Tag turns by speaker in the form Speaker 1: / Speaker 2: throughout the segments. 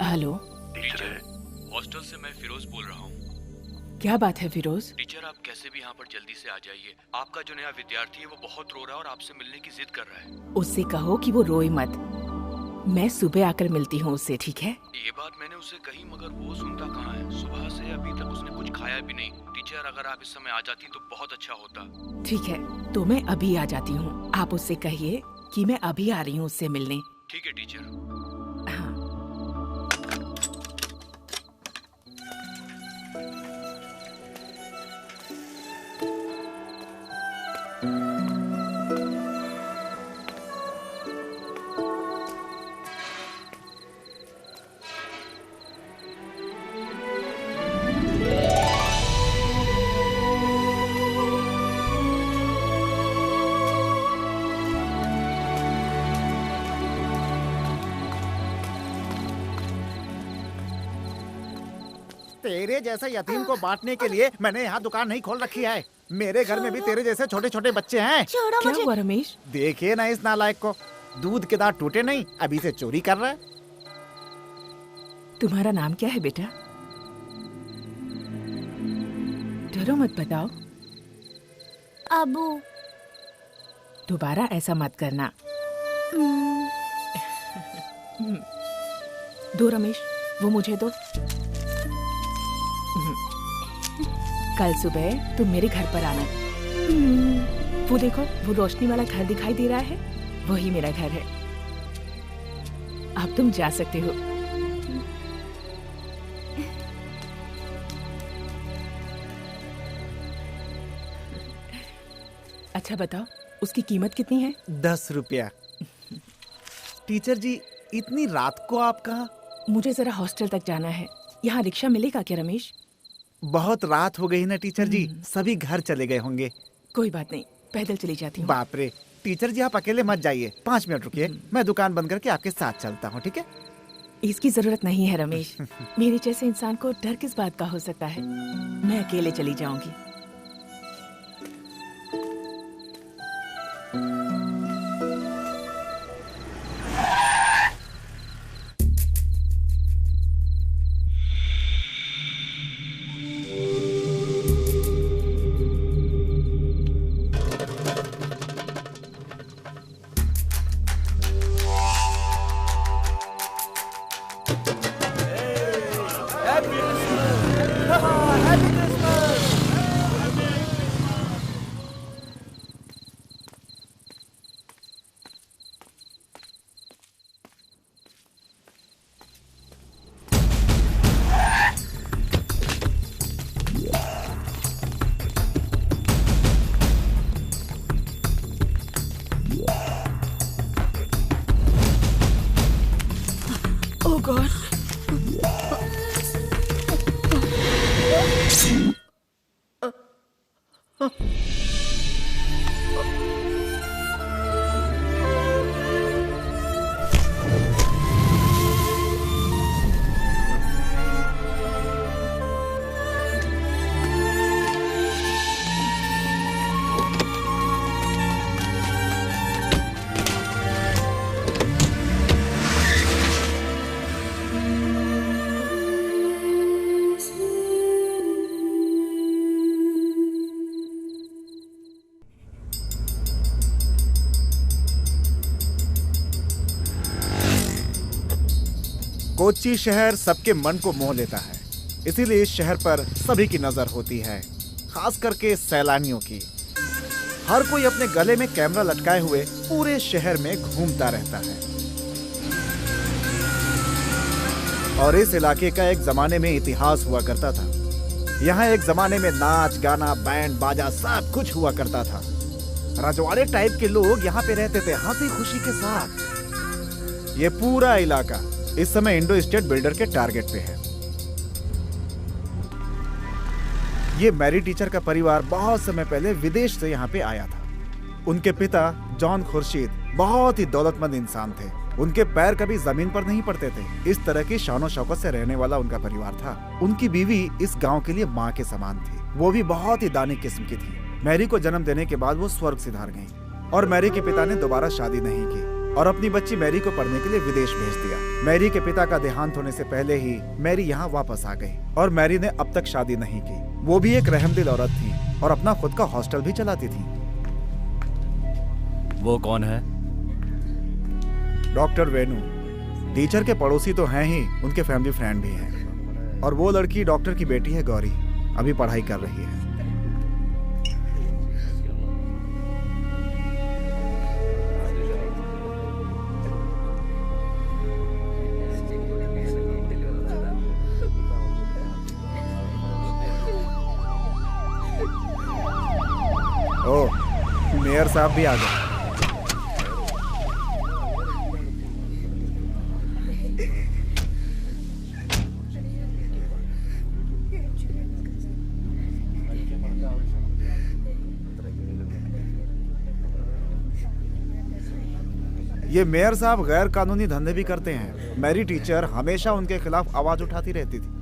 Speaker 1: Hello
Speaker 2: teacher, hostel से मैं फिरोज बोल रहा हूँ।
Speaker 1: क्या बात है फिरोज?
Speaker 2: टीचर, आप कैसे भी यहाँ पर जल्दी से आ जाइए। आपका जो नया विद्यार्थी है वो बहुत रो रहा है और आपसे मिलने की जिद कर रहा है।
Speaker 1: उससे कहो कि वो रोए मत। मैं सुबह आकर मिलती हूँ उससे, ठीक है?
Speaker 2: ये बात मैंने उससे कही मगर वो सुनता कहाँ है। सुबह से अभी तक उसने कुछ खाया भी नहीं। टीचर, अगर आप इस समय आ जाती तो बहुत अच्छा होता।
Speaker 1: ठीक है, तो मैं अभी आ जाती हूँ। आप उससे कहिए कि मैं अभी आ रही हूँ उससे मिलने।
Speaker 2: ठीक है टीचर।
Speaker 1: हाँ।
Speaker 3: तेरे जैसे यतीम को बांटने के लिए मैंने यहाँ दुकान नहीं खोल रखी है। मेरे घर में भी तेरे जैसे छोटे छोटे बच्चे हैं।
Speaker 1: क्या हुआ रमेश?
Speaker 3: देखिए ना इस नालायक को, दूध के दांत टूटे नहीं, अभी से चोरी कर रहा है।
Speaker 1: तुम्हारा नाम क्या है बेटा? डरो मत, बताओ।
Speaker 4: अबू।
Speaker 1: दोबारा ऐसा मत करना। दो रमेश, वो मुझे दो। कल सुबह तुम मेरे घर पर आना। वो देखो, वो रोशनी वाला घर दिखाई दे रहा है, वही मेरा घर है। अब तुम जा सकते हो। अच्छा बताओ, उसकी कीमत कितनी है?
Speaker 3: 10 रुपया। टीचर जी, इतनी रात को आप कहाँ?
Speaker 1: मुझे जरा हॉस्टल तक जाना है। यहाँ रिक्शा मिलेगा क्या रमेश?
Speaker 3: बहुत रात हो गई ना टीचर जी, सभी घर चले गए होंगे।
Speaker 1: कोई बात नहीं, पैदल चली जाती हूँ।
Speaker 3: बाप रे, टीचर जी आप अकेले मत जाइए, 5 मिनट रुकिए, मैं दुकान बंद करके आपके साथ चलता हूँ, ठीक है?
Speaker 1: इसकी जरूरत नहीं है रमेश। मेरे जैसे इंसान को डर किस बात का हो सकता है? मैं अकेले चली जाऊंगी। Oh God!
Speaker 3: कोच्चि शहर सबके मन को मोह लेता है, इसीलिए इस शहर पर सभी की नजर होती है, खास करके सैलानियों की। हर कोई अपने गले में कैमरा लटकाए हुए पूरे शहर में घूमता रहता है। और इस इलाके का एक जमाने में इतिहास हुआ करता था। यहाँ एक जमाने में नाच गाना, बैंड बाजा सब कुछ हुआ करता था। रजवाड़े टाइप के लोग यहाँ पे रहते थे, हंसी खुशी के साथ। ये पूरा इलाका इस समय इंडो स्टेट बिल्डर के टारगेट पे है। ये मैरी टीचर का परिवार बहुत समय पहले विदेश से यहाँ पे आया था। उनके पिता जॉन खुर्शीद बहुत ही दौलतमंद इंसान थे। उनके पैर कभी जमीन पर नहीं पड़ते थे। इस तरह की शानो शौकत से रहने वाला उनका परिवार था। उनकी बीवी इस गांव के लिए माँ के समान थी। वो भी बहुत ही दानी किस्म की थी। मैरी को जन्म देने के बाद वो स्वर्ग सिधार गई और मैरी के पिता ने दोबारा शादी नहीं की। और अपनी बच्ची मैरी को पढ़ने के लिए विदेश भेज दिया। मैरी के पिता का देहांत होने से पहले ही मैरी यहाँ वापस आ गई और मैरी ने अब तक शादी नहीं की। वो भी एक रहमदिल औरत थी और अपना खुद का हॉस्टल भी चलाती थी।
Speaker 5: वो कौन है?
Speaker 3: डॉक्टर वेनू। टीचर के पड़ोसी तो हैं ही, उनके फैमिली फ्रेंड भी हैं। और वो लड़की डॉक्टर की बेटी है गौरी, अभी पढ़ाई कर रही है। ओह, मेयर साहब भी आ गए। ये मेयर साहब गैर कानूनी धंधे भी करते हैं। मैरी टीचर हमेशा उनके खिलाफ आवाज उठाती रहती थी।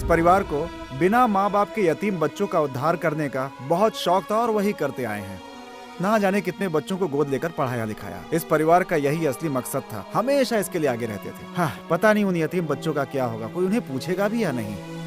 Speaker 3: परिवार को बिना माँ बाप के यतीम बच्चों का उद्धार करने का बहुत शौक था और वही करते आए हैं। ना जाने कितने बच्चों को गोद लेकर पढ़ाया लिखाया। इस परिवार का यही असली मकसद था, हमेशा इसके लिए आगे रहते थे। हाँ, पता नहीं उन यतीम बच्चों का क्या होगा, कोई उन्हें पूछेगा भी या नहीं।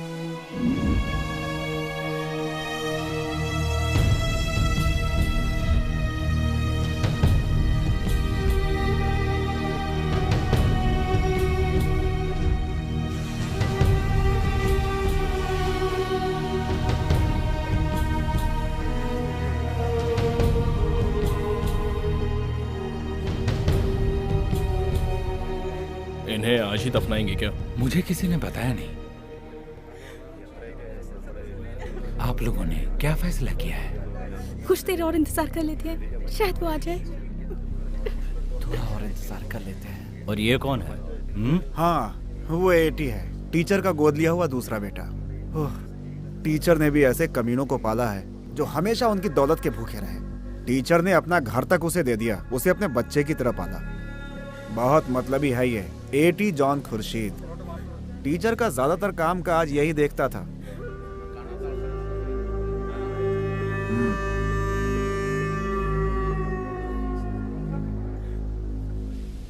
Speaker 5: इन्हें आज ही दफनाएंगे क्या?
Speaker 6: मुझे किसी ने बताया नहीं। आप लोगों ने क्या फैसला किया है?
Speaker 1: कुछ देर और इंतजार कर लेते हैं, शायद वो आ जाए।
Speaker 6: थोड़ा और इंतजार कर लेते हैं।
Speaker 5: और ये कौन है?
Speaker 3: हाँ, वो एटी है, टीचर का गोद लिया हुआ दूसरा बेटा। टीचर ने भी ऐसे कमीनों को पाला है जो हमेशा उनकी दौलत के भूखे रहे। टीचर ने अपना घर तक उसे दे दिया, उसे अपने बच्चे की तरह पाला। बहुत मतलबी है ये एटी जॉन खुर्शीद। टीचर का ज्यादातर काम काज यही देखता था।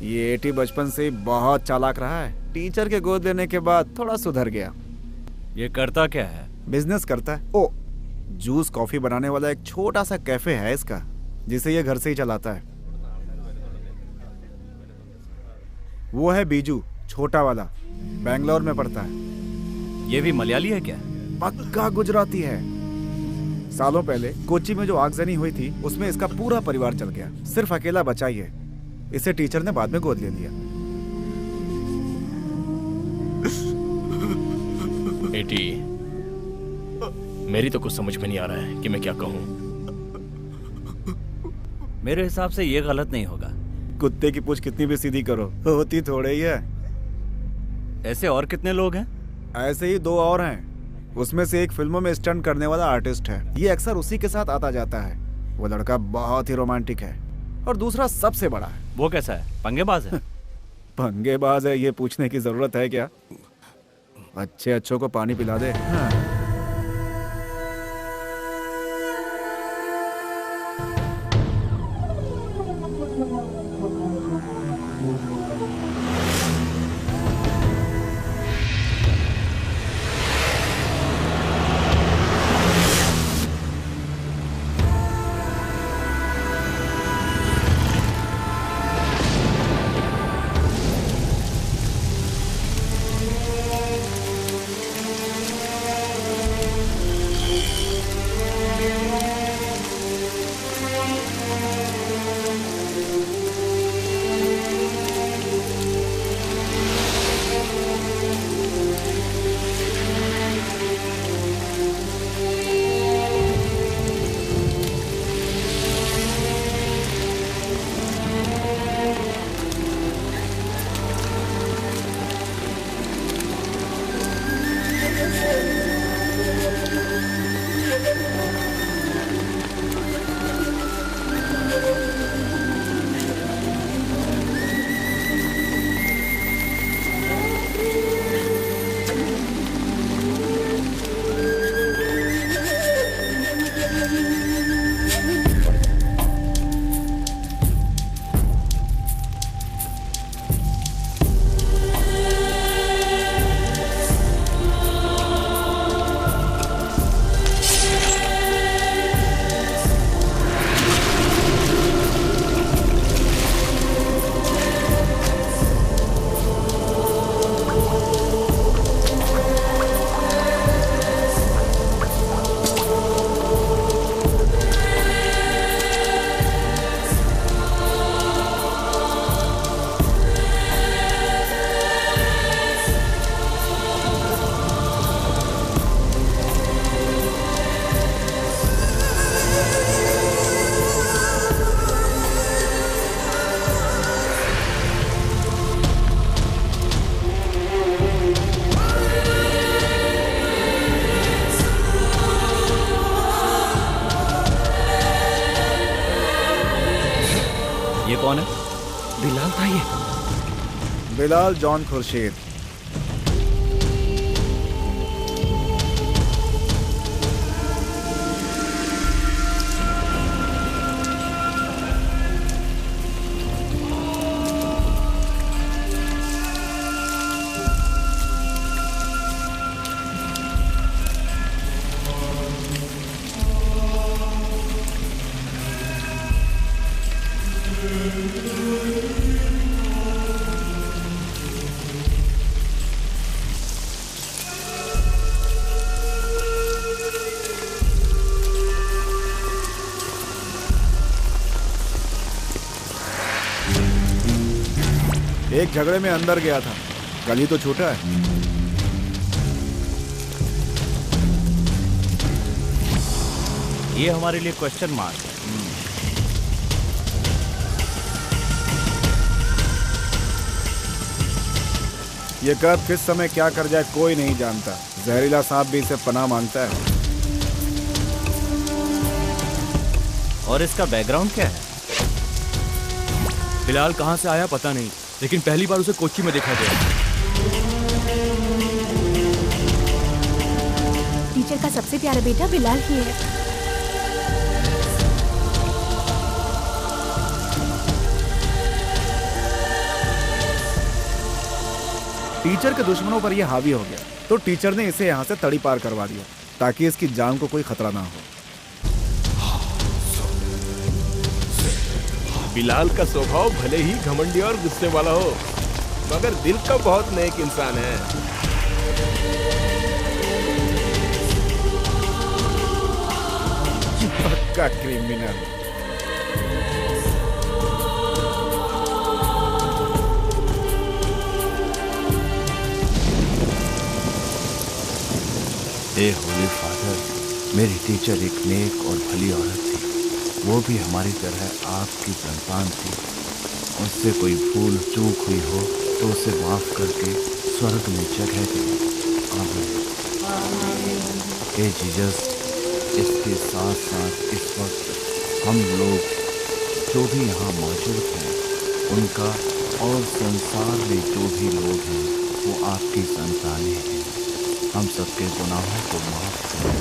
Speaker 3: ये एटी बचपन से बहुत चालाक रहा है। टीचर के गोद लेने के बाद थोड़ा सुधर गया।
Speaker 5: ये करता क्या है?
Speaker 3: बिजनेस करता है। ओ, जूस कॉफी बनाने वाला एक छोटा सा कैफे है इसका, जिसे ये घर से ही चलाता है। वो है बीजू, छोटा वाला, बेंगलोर में पढ़ता है।
Speaker 5: ये भी मलयाली है क्या?
Speaker 3: पक्का गुजराती है। सालों पहले कोच्चि में जो आगजनी हुई थी उसमें इसका पूरा परिवार चल गया, सिर्फ अकेला बचा ही है। इसे टीचर ने बाद में गोद ले लिया।
Speaker 5: एटी, मेरी तो कुछ समझ में नहीं आ रहा है कि मैं क्या कहूँ। मेरे हिसाब से ये गलत नहीं होगा।
Speaker 3: कुत्ते की पूंछ कितनी भी सीधी करो, होती थोड़े ही है।
Speaker 5: ऐसे और कितने लोग हैं?
Speaker 3: ऐसे ही 2 और हैं। उसमें से एक फिल्मों में स्टंट करने वाला आर्टिस्ट है, ये अक्सर उसी के साथ आता जाता है। वो लड़का बहुत ही रोमांटिक है। और दूसरा सबसे बड़ा है।
Speaker 5: वो कैसा है? पंगेबाज है?
Speaker 3: पंगेबाज है ये पूछने की जरूरत है क्या? अच्छे अच्छों को पानी पिला दे। हाँ।
Speaker 5: ये कौन है?
Speaker 6: बिलाल था ये।
Speaker 3: बिलाल जॉन खुर्शीद। एक झगड़े में अंदर गया था, गली तो छोटा है।
Speaker 5: ये हमारे लिए क्वेश्चन मार्क है।
Speaker 3: ये कब किस समय क्या कर जाए कोई नहीं जानता। जहरीला सांप भी इसे पनाह मांगता है।
Speaker 5: और इसका बैकग्राउंड क्या है?
Speaker 2: बिलाल कहाँ से आया पता नहीं, लेकिन पहली बार उसे कोच्चि में देखा गया।
Speaker 4: टीचर का सबसे प्यारा बेटा बिलाल ही है।
Speaker 3: टीचर के दुश्मनों पर यह हावी हो गया, तो टीचर ने इसे यहाँ से तड़ी पार करवा दिया ताकि इसकी जान को कोई खतरा ना हो।
Speaker 7: बिलाल का स्वभाव भले ही घमंडी और गुस्से वाला हो, मगर दिल का बहुत नेक इंसान है।
Speaker 3: पक्का क्रिमिनल।
Speaker 8: ए होली फादर, मेरी टीचर एक नेक और भली औरत थी। वो भी हमारी तरह आपकी संतान थी। उससे कोई भूल चूक हुई हो तो उसे माफ करके स्वर्ग में जगह दे। आमीन। ए जीसस, इसके साथ साथ इस वक्त हम लोग जो भी यहाँ मौजूद हैं, उनका और संसार में जो भी लोग हैं वो आपकी संतानें हैं। हम सबके गुनाहों को माफ करें।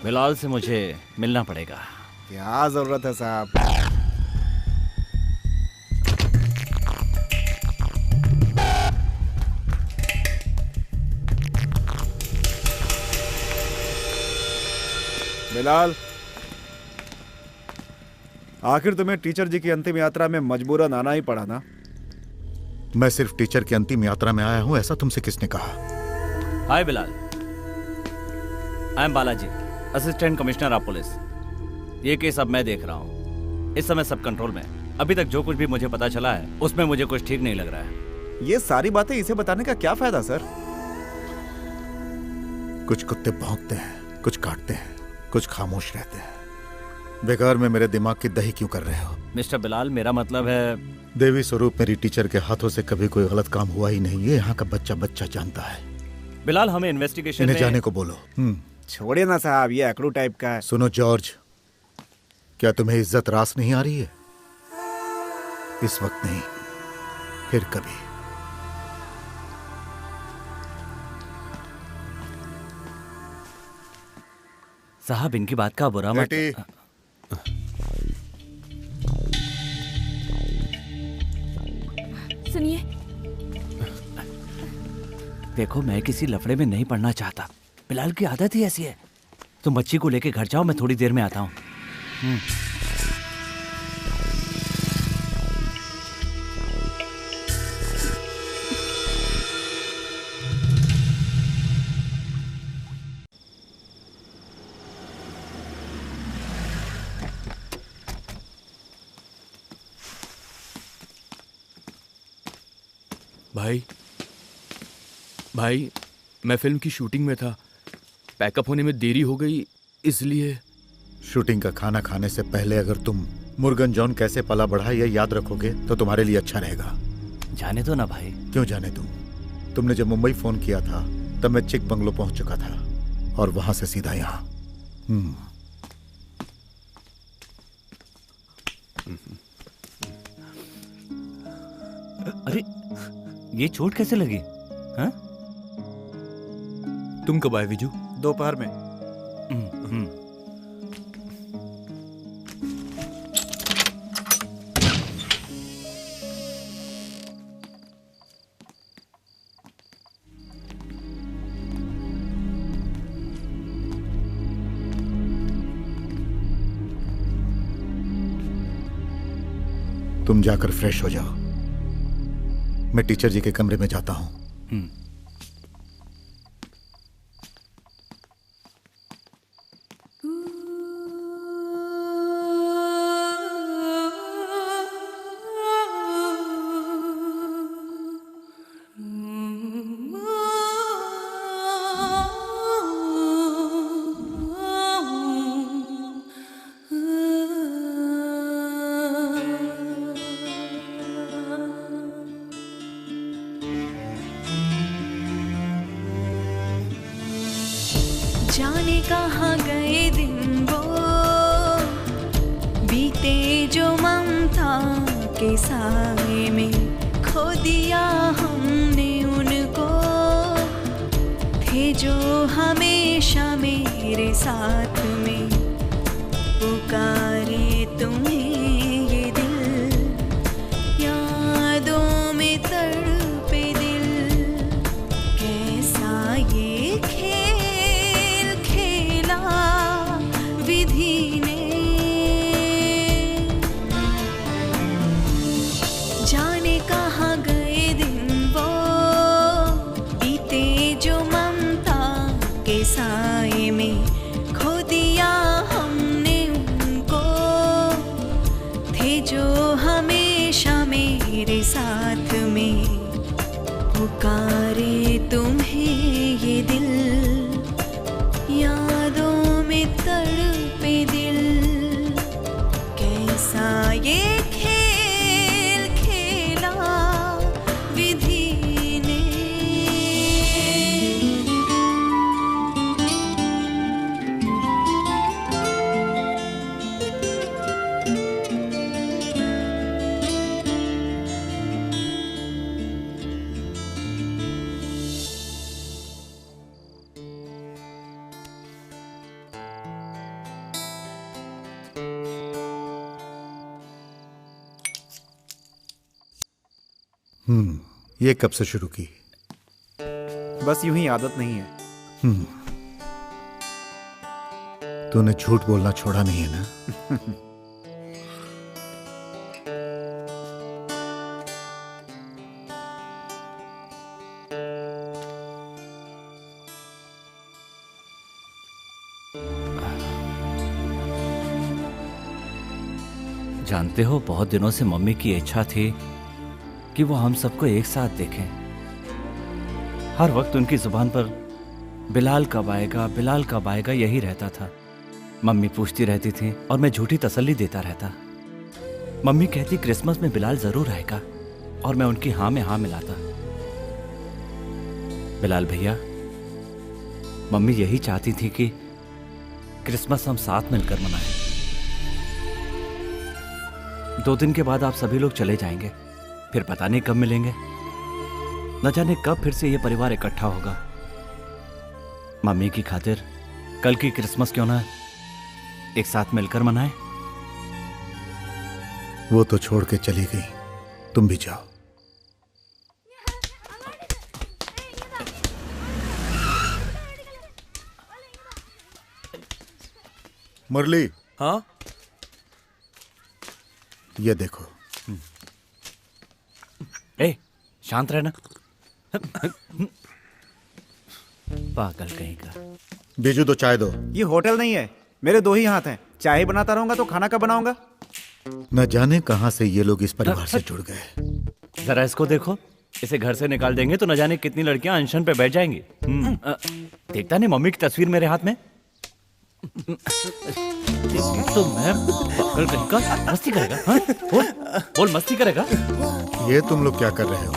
Speaker 5: बिलाल से मुझे मिलना पड़ेगा।
Speaker 3: क्या जरूरत है साहब? बिलाल, आखिर तुम्हें टीचर जी की अंतिम यात्रा में मजबूरन आना ही पड़ा ना?
Speaker 9: मैं सिर्फ टीचर की अंतिम यात्रा में आया हूं, ऐसा तुमसे किसने कहा?
Speaker 5: Hi Bilal, I am Balaji, assistant commissioner of police. ये केस अब मैं देख रहा हूँ। इस समय सब कंट्रोल में। अभी तक जो कुछ भी मुझे पता चला है उसमें मुझे कुछ ठीक नहीं लग रहा है।
Speaker 3: ये सारी बातें इसे बताने का क्या फायदा सर?
Speaker 9: कुछ कुत्ते भौंकते हैं, कुछ काटते हैं, कुछ खामोश रहते हैं। बेकार में मेरे दिमाग की दही क्यों कर रहे हो?
Speaker 5: मिस्टर बिलाल, मेरा मतलब है
Speaker 9: देवी स्वरूप मेरी टीचर के हाथों से कभी कोई गलत काम हुआ ही नहीं। ये यहाँ का बच्चा बच्चा जानता है।
Speaker 5: बिलाल, हमें इन्वेस्टिगेशन
Speaker 9: इन्हें जाने को बोलो।
Speaker 3: छोड़िए ना साहब, ये अकड़ू टाइप का है।
Speaker 9: सुनो जॉर्ज, क्या तुम्हें इज्जत रास नहीं आ रही है? इस वक्त नहीं, फिर कभी।
Speaker 5: साहब, इनकी बात का बुरा मत।
Speaker 4: सुनिए।
Speaker 5: देखो, मैं किसी लफड़े में नहीं पड़ना चाहता। बिलाल की आदत ही ऐसी है। तुम बच्ची को लेके घर जाओ, मैं थोड़ी देर में आता हूँ।
Speaker 2: भाई, मैं फिल्म की शूटिंग में था। पैकअप होने में देरी हो गई, इसलिए।
Speaker 9: शूटिंग का खाना खाने से पहले अगर तुम मुर्गन जॉन कैसे पला बढ़ा ये याद रखोगे तो तुम्हारे लिए अच्छा रहेगा।
Speaker 5: जाने दो ना भाई।
Speaker 9: क्यों जाने दूं? तुमने जब मुंबई फोन किया था तब मैं चिक बंगलो पहुंच चुका था और वहां से सीधा यहाँ।
Speaker 5: अरे, ये चोट कैसे लगी? हाँ?
Speaker 2: तुम कब आए विजू?
Speaker 3: दोपहर में।
Speaker 9: तुम जाकर फ्रेश हो जाओ, मैं टीचर जी के कमरे में जाता हूं।
Speaker 10: जाने कहाँ गए दिन वो बीते जो ममता के साए में खो दिया हमने उनको, थे जो हमेशा मेरे साथ में। पुकारे तुम्हें ये दिल, यादों में तड़पे दिल, कैसा ये खेल खेला विधि ने। जाने कहाँ गए दिन वो बीते जो ममता के साए में खो दिया हमने उनको, थे जो हमेशा मेरे साथ में। पुकारे तुम्हें ये दिल, यादों में तड़पे दिल, कैसा ये खेल खेला विधि ने।
Speaker 9: ये कब से शुरू की?
Speaker 3: बस यूं ही आदत नहीं है।
Speaker 9: तूने झूठ बोलना छोड़ा नहीं है ना?
Speaker 5: जानते हो, बहुत दिनों से मम्मी की इच्छा थी कि वो हम सबको एक साथ देखें। हर वक्त उनकी जुबान पर बिलाल कब आएगा, बिलाल कब आएगा यही रहता था। मम्मी पूछती रहती थी और मैं झूठी तसल्ली देता रहता। मम्मी कहती क्रिसमस में बिलाल जरूर आएगा और मैं उनकी हाँ में हाँ मिलाता। बिलाल भैया, मम्मी यही चाहती थी कि क्रिसमस हम साथ मिलकर मनाएं। 2 दिन के बाद आप सभी लोग चले जाएंगे, फिर पता नहीं कब मिलेंगे। न जाने कब फिर से ये परिवार इकट्ठा होगा। मम्मी की खातिर कल की क्रिसमस क्यों ना एक साथ मिलकर मनाएं?
Speaker 9: वो तो छोड़ के चली गई, तुम भी जाओ। मुरली,
Speaker 7: हाँ
Speaker 9: ये देखो।
Speaker 5: ए, शांत रहना। पागल कहीं का।
Speaker 9: बीजू दो चाय दो।
Speaker 3: ये होटल नहीं है, मेरे दो ही हाथ हैं। चाय बनाता रहूंगा तो खाना कब बनाऊंगा?
Speaker 9: न जाने कहां से ये लोग इस परिवार से जुड़ गए।
Speaker 5: जरा इसको देखो, इसे घर से निकाल देंगे तो न जाने कितनी लड़कियां अनशन पे बैठ जाएंगी। देखता नहीं मम्मी की तस्वीर मेरे हाथ में। तो मैं पागल कहीं का मस्ती करेगा? हाँ? बोल मस्ती करेगा?
Speaker 9: ये तुम लोग क्या कर रहे हो?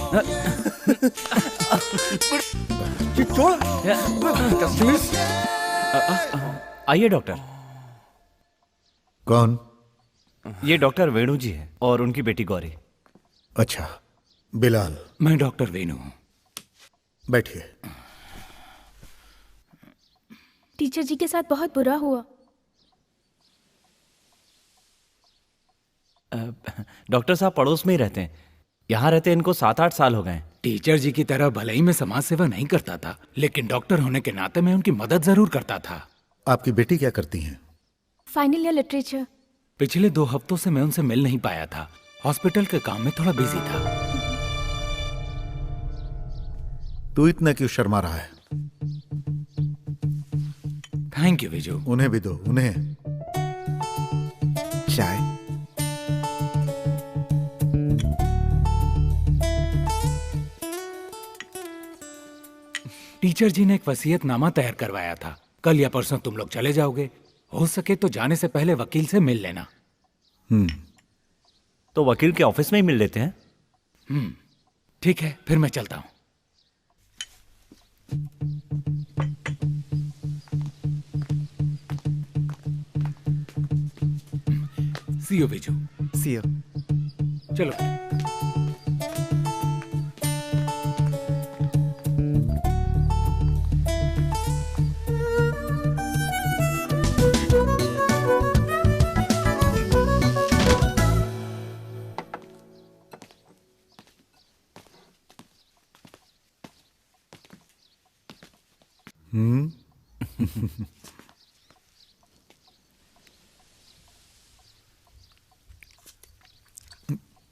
Speaker 5: आइए डॉक्टर।
Speaker 9: कौन?
Speaker 5: ये डॉक्टर वेणु जी है और उनकी बेटी गौरी।
Speaker 9: अच्छा, बिलाल।
Speaker 6: मैं डॉक्टर वेणु हूँ।
Speaker 9: बैठिए।
Speaker 4: टीचर जी के साथ बहुत बुरा हुआ।
Speaker 5: डॉक्टर साहब पड़ोस में ही रहते हैं। यहाँ रहते इनको 7-8 साल हो गए।
Speaker 6: टीचर जी की तरह भले ही मैं समाज सेवा नहीं करता था, लेकिन डॉक्टर होने के नाते मैं उनकी मदद जरूर करता था।
Speaker 9: आपकी बेटी क्या करती हैं?
Speaker 4: Final year literature.
Speaker 6: पिछले 2 हफ्तों से मैं उनसे मिल नहीं पाया था। हॉस्पिटल के काम में थोड़ा बिजी था।
Speaker 9: तू इतना क्यों शर्मा रहा है?
Speaker 6: Thank you Viju.
Speaker 9: उन्हें भी दो, उन्हें
Speaker 3: चाय।
Speaker 6: टीचर जी ने एक वसीयतनामा तैयार करवाया था। कल या परसों तुम लोग चले जाओगे। हो सके तो जाने से पहले वकील से मिल लेना।
Speaker 5: तो वकील के ऑफिस में ही मिल लेते हैं।
Speaker 6: ठीक है, फिर मैं चलता हूं। See you Viju.
Speaker 3: See you.
Speaker 6: चलो।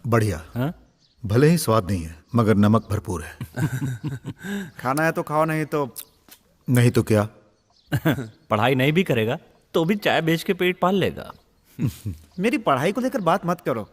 Speaker 9: बढ़िया।
Speaker 5: हाँ?
Speaker 9: भले ही स्वाद नहीं है, मगर नमक भरपूर है।
Speaker 3: खाना है तो खाओ, नहीं तो
Speaker 9: नहीं तो क्या?
Speaker 5: पढ़ाई नहीं भी करेगा तो भी चाय बेच के पेट पाल लेगा।
Speaker 3: मेरी पढ़ाई को लेकर बात मत करो।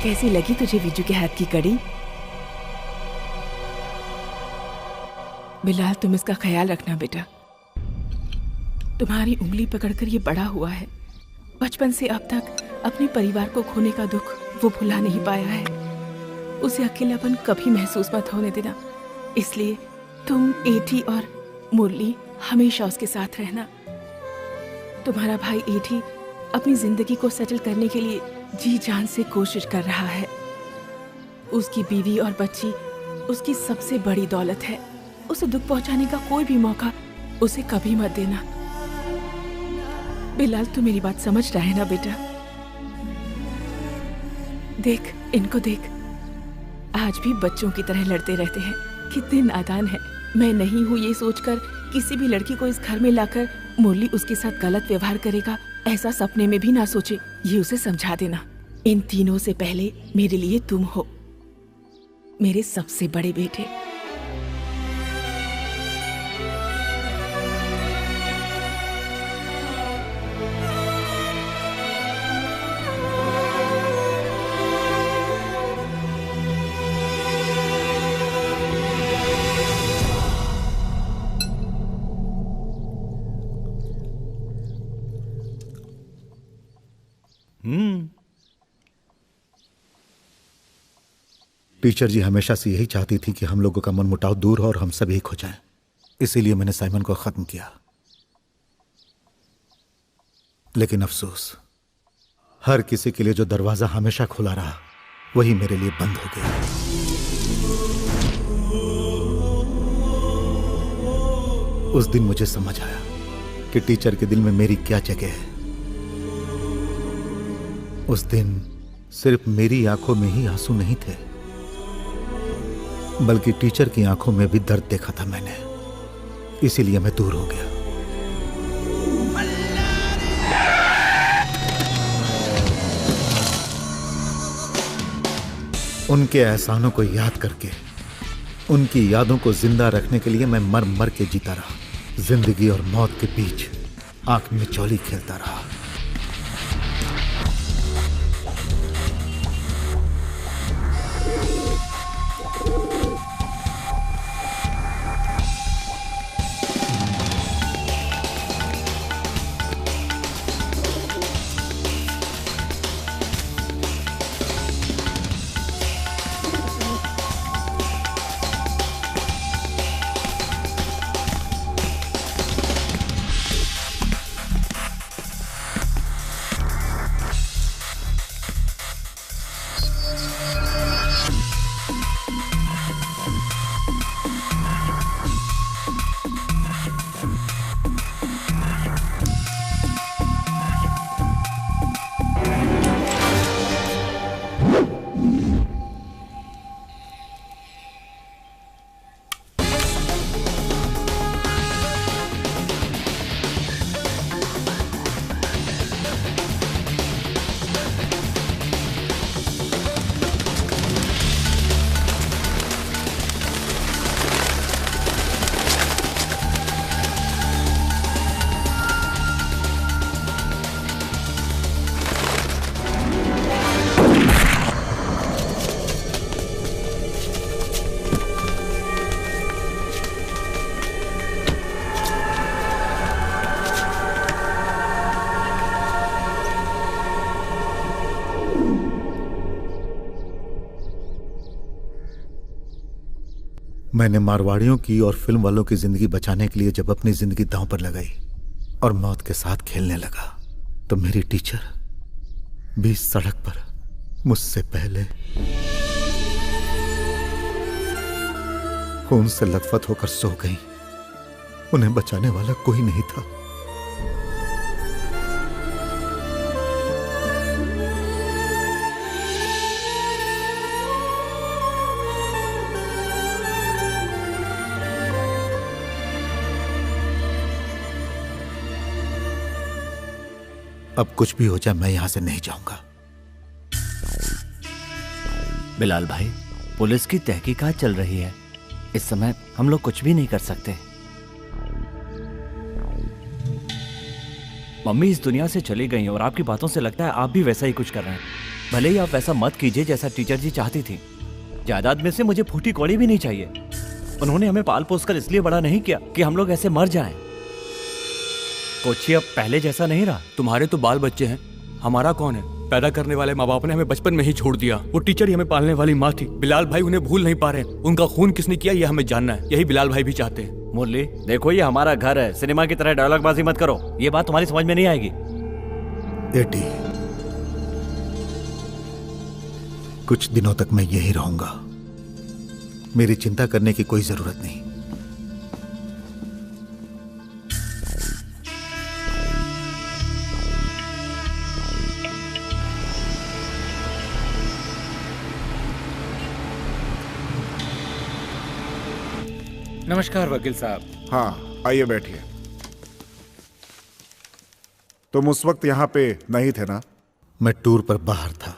Speaker 1: कैसी लगी तुझे विजू के हाथ की कड़ी? बिलाल, तुम इसका ख्याल रखना बेटा। तुम्हारी उंगली पकड़कर ये बड़ा हुआ है। बचपन से अब तक अपने परिवार को खोने का दुख वो भुला नहीं पाया है। उसे अकेलापन कभी महसूस मत होने देना। इसलिए तुम, एठी और मुरली हमेशा उसके साथ रहना। तुम्हारा भाई एठी अपनी जिंदगी को सेटल करने के लिए जी जान से कोशिश कर रहा है। उसकी बीवी और बच्ची उसकी सबसे बड़ी दौलत है। उसे दुख पहुंचाने का कोई भी मौका उसे कभी मत देना। बिलाल, तू मेरी बात समझ रहा है ना बेटा? देख, इनको देख, आज भी बच्चों की तरह लड़ते रहते हैं। कितने नादान हैं। मैं नहीं हूँ ये सोचकर किसी भी लड़की को इस घर में लाकर मुरली उसके साथ गलत व्यवहार करेगा, ऐसा सपने में भी ना सोचे। ये उसे समझा देना। इन तीनों से पहले मेरे लिए तुम हो, मेरे सबसे बड़े बेटे।
Speaker 9: टीचर जी हमेशा से यही चाहती थी कि हम लोगों का मनमुटाव दूर हो और हम सब एक हो जाएं। इसीलिए मैंने साइमन को खत्म किया। लेकिन अफसोस, हर किसी के लिए जो दरवाजा हमेशा खुला रहा वही मेरे लिए बंद हो गया। उस दिन मुझे समझ आया कि टीचर के दिल में मेरी क्या जगह है। उस दिन सिर्फ मेरी आंखों में ही आंसू नहीं थे, बल्कि टीचर की आंखों में भी दर्द देखा था मैंने। इसीलिए मैं दूर हो गया। उनके एहसानों को याद करके, उनकी यादों को जिंदा रखने के लिए मैं मर मर के जीता रहा। जिंदगी और मौत के बीच आंख में चौली खेलता रहा। मैंने मारवाड़ियों की और फिल्म वालों की जिंदगी बचाने के लिए जब अपनी जिंदगी दांव पर लगाई और मौत के साथ खेलने लगा, तो मेरी टीचर भी सड़क पर मुझसे पहले खून से लथपथ होकर सो गई। उन्हें बचाने वाला कोई नहीं था। अब कुछ भी हो जाए, मैं यहां से नहीं जाऊंगा।
Speaker 5: बिलाल भाई, पुलिस की तहकीकात चल रही है। इस समय हम लोग कुछ भी नहीं कर सकते। मम्मी इस दुनिया से चली गई और आपकी बातों से लगता है आप भी वैसा ही कुछ कर रहे हैं। भले ही आप वैसा मत कीजिए जैसा टीचर जी चाहती थी। जायदाद में से मुझे फूटी कौड़ी भी नहीं चाहिए। उन्होंने हमें पाल पोस कर इसलिए बड़ा नहीं किया कि हम लोग ऐसे मर जाएं। कोची अब पहले जैसा नहीं रहा।
Speaker 11: तुम्हारे तो बाल बच्चे हैं, हमारा कौन है? पैदा करने वाले माँ बाप ने हमें बचपन में ही छोड़ दिया। वो टीचर ही हमें पालने वाली माँ थी। बिलाल भाई उन्हें भूल नहीं पा रहे। उनका खून किसने किया ये हमें जानना है। यही बिलाल भाई भी चाहते हैं।
Speaker 5: मुरली देखो, ये हमारा घर है। सिनेमा की तरह डायलॉगबाजी मत करो। ये बात तुम्हारी समझ में नहीं आएगी।
Speaker 9: एटी, कुछ दिनों तक मैं यही रहूंगा। मेरी चिंता करने की कोई जरूरत नहीं।
Speaker 6: नमस्कार वकील साहब।
Speaker 3: हाँ, आइए बैठिए। तुम उस वक्त यहाँ पे नहीं थे ना?
Speaker 9: मैं टूर पर बाहर था।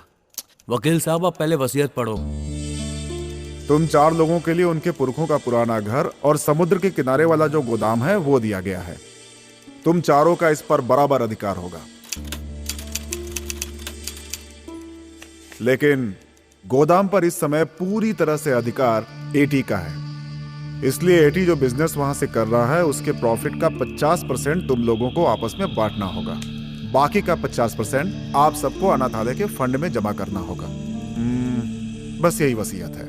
Speaker 11: वकील साहब, आप पहले वसीयत पढ़ो।
Speaker 3: तुम 4 लोगों के लिए उनके पुरखों का पुराना घर और समुद्र के किनारे वाला जो गोदाम है वो दिया गया है। तुम चारों का इस पर बराबर अधिकार होगा। लेकिन गोदाम पर इस समय पूरी तरह से अधिकार एटी का है। इसलिए एटी जो बिजनेस वहां से कर रहा है उसके प्रॉफिट का 50% तुम लोगों को आपस में बांटना होगा। बाकी का 50% आप सबको अनाथालय के फंड में जमा करना होगा। बस यही वसीयत है।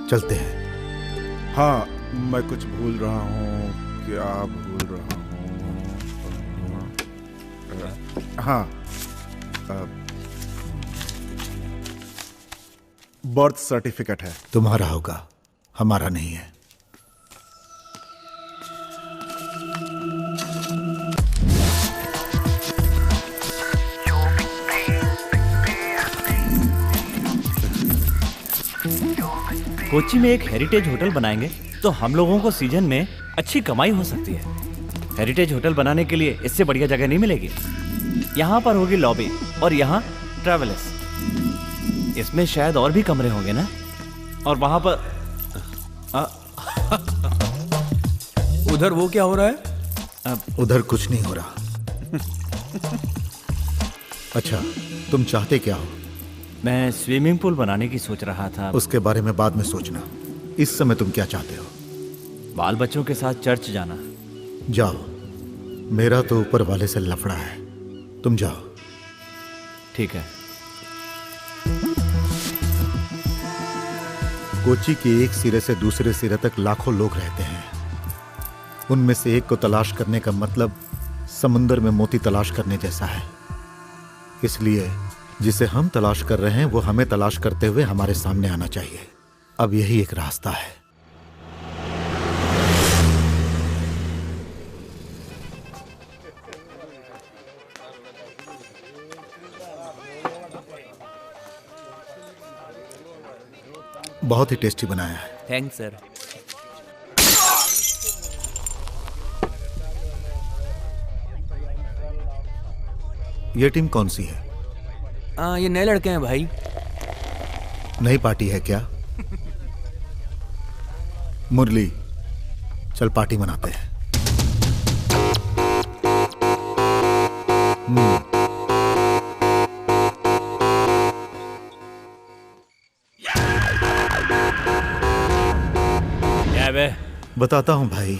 Speaker 9: चलते हैं।
Speaker 3: हाँ, मैं कुछ भूल रहा हूँ। क्या भूल रहा हूँ? हाँ, बर्थ सर्टिफिकेट है।
Speaker 9: तुम्हारा होगा, हमारा नहीं है।
Speaker 5: कोच्चि में एक हेरिटेज होटल बनाएंगे तो हम लोगों को सीजन में अच्छी कमाई हो सकती है। हेरिटेज होटल बनाने के लिए इससे बढ़िया जगह नहीं मिलेगी। यहाँ पर होगी लॉबी और यहाँ ट्रैवलर्स। इसमें शायद और भी कमरे होंगे ना। और वहां पर
Speaker 11: उधर वो क्या हो रहा है?
Speaker 9: उधर कुछ नहीं हो रहा। अच्छा, तुम चाहते क्या हो?
Speaker 5: मैं स्विमिंग पूल बनाने की सोच रहा था।
Speaker 9: उसके बारे में बाद में सोचना। इस समय तुम क्या चाहते हो?
Speaker 5: बाल बच्चों के साथ चर्च जाना।
Speaker 9: जाओ, मेरा तो ऊपर वाले से लफड़ा है। तुम जाओ।
Speaker 5: ठीक है।
Speaker 9: कोच्चि के एक सिरे से दूसरे सिरे तक लाखों लोग रहते हैं। उनमें से एक को तलाश करने का मतलब समुंदर में मोती तलाश करने जैसा है। इसलिए जिसे हम तलाश कर रहे हैं वो हमें तलाश करते हुए हमारे सामने आना चाहिए। अब यही एक रास्ता है। बहुत ही टेस्टी बनाया है।
Speaker 11: Thanks sir.
Speaker 9: ये टीम कौन सी है?
Speaker 11: ये नए लड़के हैं भाई।
Speaker 9: नई पार्टी है क्या? मुरली, चल पार्टी मनाते हैं।
Speaker 5: क्या बे?
Speaker 9: बताता हूं भाई।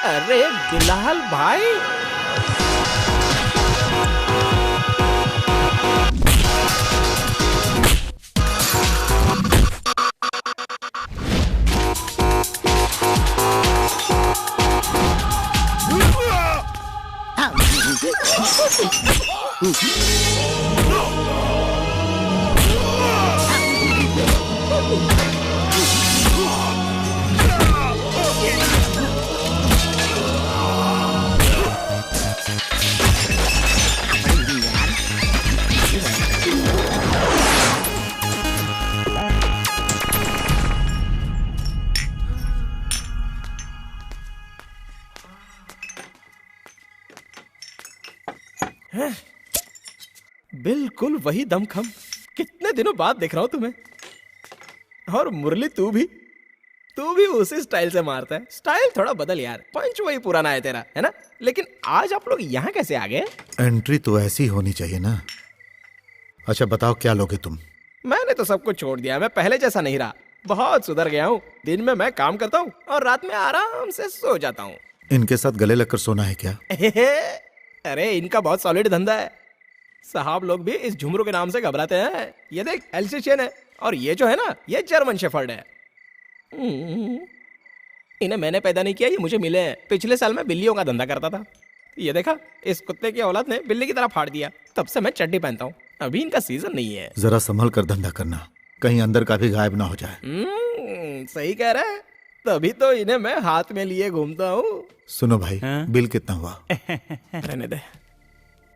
Speaker 7: अरे बिलाल भाई, बिल्कुल वही दमखम। कितने दिनों बाद देख रहा हूं तुम्हें। और मुरली तू भी उसी स्टाइल से मारता है। स्टाइल थोड़ा बदल यार, पंच वही पुराना है तेरा, है ना? लेकिन आज आप लोग यहाँ कैसे आ गए?
Speaker 9: एंट्री तो ऐसी होनी चाहिए ना। अच्छा बताओ, क्या लोगे तुम?
Speaker 7: मैंने तो सब कुछ छोड़ दिया। मैं पहले जैसा नहीं रहा, बहुत सुधर गया हूँ। दिन में मैं काम करता हूँ और रात में आराम से सो जाता हूँ।
Speaker 9: इनके साथ गले लगकर सोना है क्या?
Speaker 7: अरे इनका बहुत सॉलिड धंधा है। साहब लोग भी इस झुमरू के नाम से घबराते हैं। ये देख, एल्सेशियन है और ये जो है ना, ये जर्मन शेफर्ड है। इन्हें मैंने पैदा नहीं किया, ये मुझे मिले हैं। पिछले साल मैं बिल्लियों का धंधा करता था। ये देखा, इस कुत्ते की औलाद ने बिल्ली की तरह फाड़ दिया। तब से मैं चड्डी पहनता हूँ। अभी इनका सीजन नहीं है।
Speaker 9: जरा संभल कर धंधा करना, कहीं अंदर का भी गायब ना हो जाए।
Speaker 7: सही कह रहा है, तभी तो इन्हें मैं हाथ में लिए घूमता हूँ।
Speaker 9: सुनो भाई, बिल कितना हुआ?
Speaker 7: रहने दे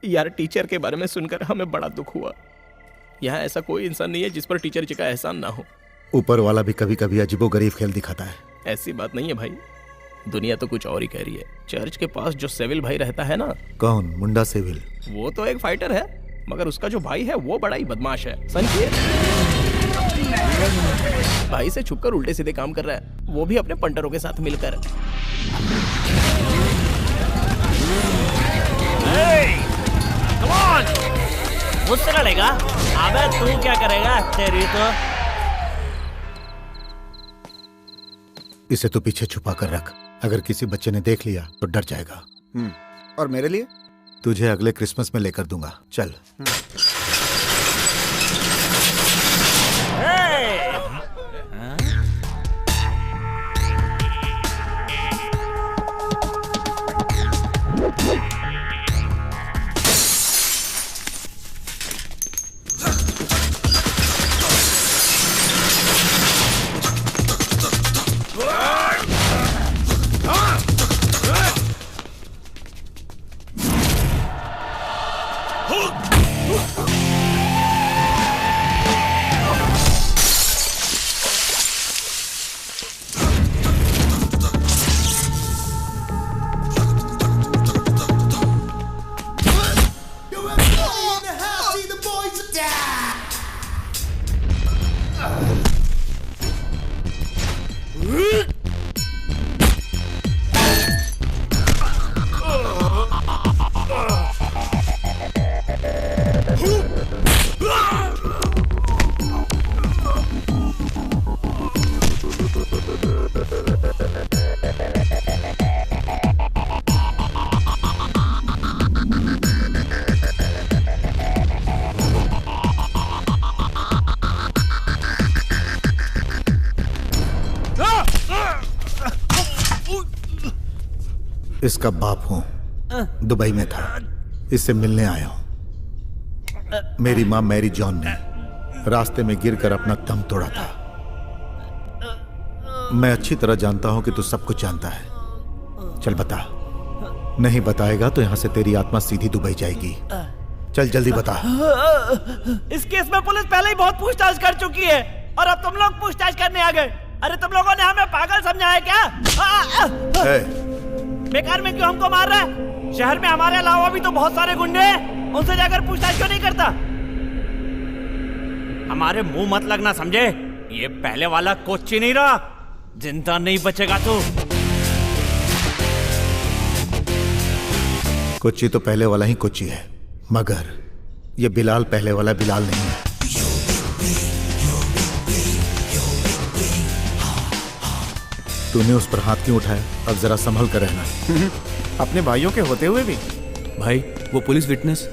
Speaker 7: यार, टीचर के बारे में सुनकर हमें बड़ा दुख हुआ। यहाँ ऐसा कोई इंसान नहीं है जिस पर टीचर जी का एहसान ना हो।
Speaker 9: ऊपर वाला भी कभी कभी अजीबोगरीब खेल दिखाता है।
Speaker 7: ऐसी बात नहीं है भाई, दुनिया तो कुछ और ही कह रही है। चर्च के पास जो सेविल भाई रहता है ना।
Speaker 9: कौन? मुंडा सेविल?
Speaker 7: वो तो एक फाइटर है, मगर उसका जो भाई है वो बड़ा ही बदमाश है। समझिए। भाई से छुपकर उल्टे सीधे काम कर रहा है, वो भी अपने पंटरों के साथ मिलकर।
Speaker 5: Come on! मुझसे लड़ेगा? अबे तू क्या करेगा तेरी तो।
Speaker 9: इसे तो पीछे छुपा कर रख, अगर किसी बच्चे ने देख लिया तो डर जाएगा।
Speaker 3: और मेरे लिए?
Speaker 9: तुझे अगले क्रिसमस में लेकर दूंगा, चल। इसका बाप हूं, दुबई में था, इससे मिलने आया हूं। मेरी मां मैरी जॉन ने रास्ते में गिरकर अपना दम तोड़ा था। मैं अच्छी तरह जानता हूं कि तू सब कुछ जानता है। चल बता, नहीं बताएगा तो यहां से तेरी आत्मा सीधी दुबई जाएगी। चल जल्दी बता।
Speaker 5: इस केस में पुलिस पहले ही बहुत पूछताछ कर चुकी है और अब तुम लोग पूछताछ करने आ गए। अरे तुम लोगों ने हमें पागल समझा है क्या? बेकार में क्यों हमको मार रहा है? शहर में हमारे अलावा भी तो बहुत सारे गुंडे हैं, उनसे जाकर पूछताछ क्यों नहीं करता? हमारे मुंह मत लगना, समझे? ये पहले वाला कोच्ची नहीं रहा, जिंदा नहीं बचेगा तू।
Speaker 9: कोच्ची तो पहले वाला ही कोच्ची है, मगर ये बिलाल पहले वाला बिलाल नहीं है। तूने उस पर हाथ क्यों उठाया? अब जरा संभल कर रहना।
Speaker 3: अपने भाइयों के होते हुए भी?
Speaker 11: भाई वो पुलिस विटनेस।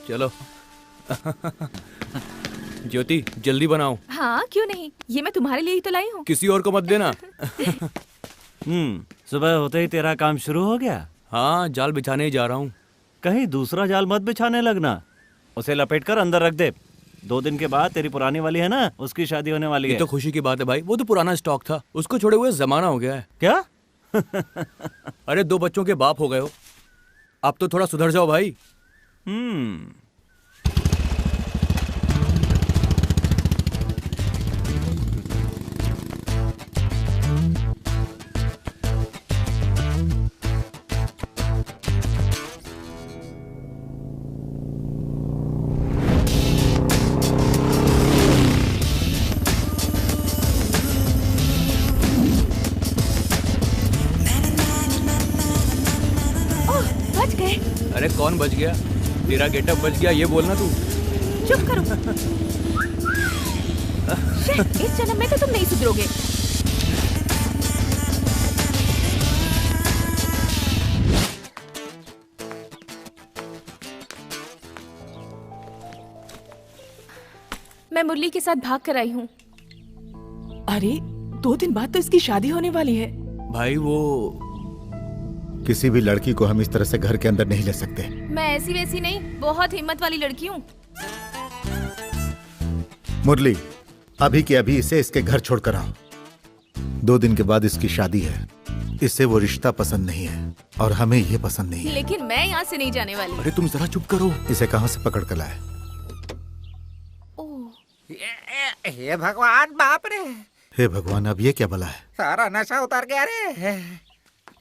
Speaker 11: चलो ज्योति जल्दी बनाओ।
Speaker 4: हाँ क्यों नहीं, ये मैं तुम्हारे लिए ही तो लाई हूँ।
Speaker 11: किसी और को मत देना।
Speaker 5: सुबह होते ही तेरा काम शुरू हो गया?
Speaker 11: हाँ, जाल बिछाने ही जा रहा हूँ।
Speaker 5: कहीं दूसरा जाल मत बिछाने लगना, उसे लपेट कर अंदर रख दे। 2 दिन के बाद तेरी पुरानी वाली है ना, उसकी शादी होने वाली है।
Speaker 11: ये तो खुशी की बात है भाई, वो तो पुराना स्टॉक था, उसको छोड़े हुए जमाना हो गया है।
Speaker 5: क्या?
Speaker 11: अरे 2 बच्चों के बाप हो गए हो, अब तो थोड़ा सुधर जाओ भाई। अरे कौन बच गया? तेरा गेटअप बच गया, ये बोलना तू।
Speaker 4: चुप करो। इस जन्म में तो तुम नहीं सुधरोगे। मैं मुरली के साथ भाग कर आई हूँ।
Speaker 1: अरे 2 दिन बाद तो इसकी शादी होने वाली है।
Speaker 11: भाई वो
Speaker 9: किसी भी लड़की को हम इस तरह से घर के अंदर नहीं ले सकते।
Speaker 4: मैं ऐसी वैसी नहीं, बहुत हिम्मत वाली लड़की हूँ।
Speaker 9: मुरली, अभी के अभी इसे इसके घर छोड़कर आओ। 2 दिन के बाद इसकी शादी है, इसे वो रिश्ता पसंद नहीं है और हमें ये पसंद नहीं है।
Speaker 4: लेकिन मैं यहाँ से नहीं जाने वाली।
Speaker 11: अरे तुम जरा चुप करो।
Speaker 9: इसे कहाँ से पकड़ कर लाए?
Speaker 12: हे भगवान, बाप रे।
Speaker 9: हे भगवान, अब ये क्या भला है?
Speaker 12: सारा नशा उतर गया रे।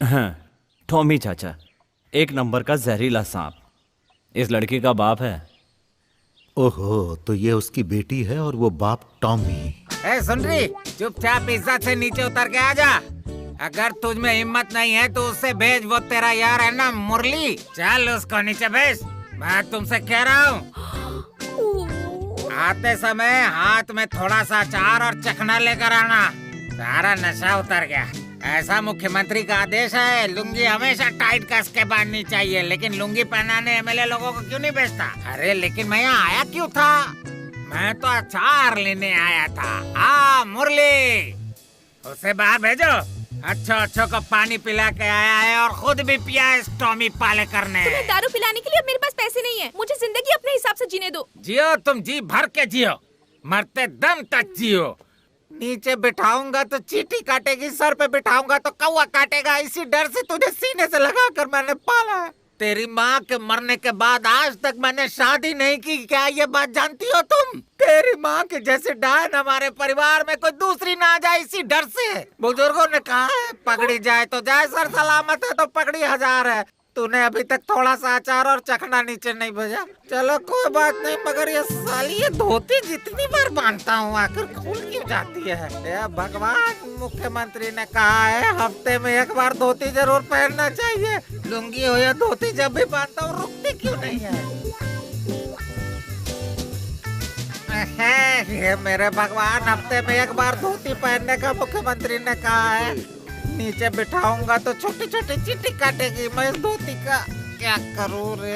Speaker 5: हाँ, टॉमी चाचा, एक नंबर का जहरीला सांप। इस लड़की का बाप है।
Speaker 9: ओहो, तो ये उसकी बेटी है और वो बाप टॉमी।
Speaker 12: सुन रही, चुपचाप इज्जत से नीचे उतर के आ जा। अगर तुझ में हिम्मत नहीं है तो उससे भेज, वो तेरा यार है ना मुरली, चल उसको नीचे भेज। मैं तुमसे कह रहा हूँ, आते समय हाथ में थोड़ा सा अचार और चखना लेकर आना। सारा नशा उतर गया। ऐसा मुख्यमंत्री का आदेश है, लुंगी हमेशा टाइट कस के बांधनी चाहिए। लेकिन लुंगी पहनाने एमएलए लोगों को क्यों नहीं भेजता? अरे लेकिन मैं यहाँ आया क्यों था? मैं तो अचार लेने आया था। मुरली, उसे बाहर भेजो। अच्छो को पानी पिला के आया है और खुद भी पिया है इस टॉमी पालेकर ने।
Speaker 4: तुम्हें दारू पिलाने के लिए अब मेरे पास पैसे नहीं है। मुझे जिंदगी अपने हिसाब से जीने दो।
Speaker 12: जियो, तुम जी भर के जियो, मरते दम तक जियो। नीचे बिठाऊंगा तो चींटी काटेगी, सर पे बिठाऊंगा तो कौवा काटेगा। इसी डर से तुझे सीने से लगाकर मैंने पाला है। तेरी माँ के मरने के बाद आज तक मैंने शादी नहीं की। क्या ये बात जानती हो तुम? तेरी माँ के जैसे डायन हमारे परिवार में कोई दूसरी ना आ जाए, इसी डर से। बुजुर्गों ने कहा है, पकड़ी जाए तो जाए, सर सलामत है तो पकड़ी 1000 है। तूने अभी तक थोड़ा सा अचार और चखना नीचे नहीं भेजा। चलो कोई बात नहीं, मगर ये साली ये धोती जितनी बार बांधता हूँ आखिर खुल क्यों जाती है? ये भगवान, मुख्यमंत्री ने कहा है हफ्ते में एक बार धोती जरूर पहनना चाहिए। लुंगी हो या धोती जब भी बांधता हूँ रुकती क्यों नहीं है? ये मेरे भगवान, हफ्ते में एक बार धोती पहनने का मुख्यमंत्री ने कहा है। नीचे बिठाऊंगा तो छोटी छोटी चींटी काटेगी। मैं इस धोती का क्या करूँ रे?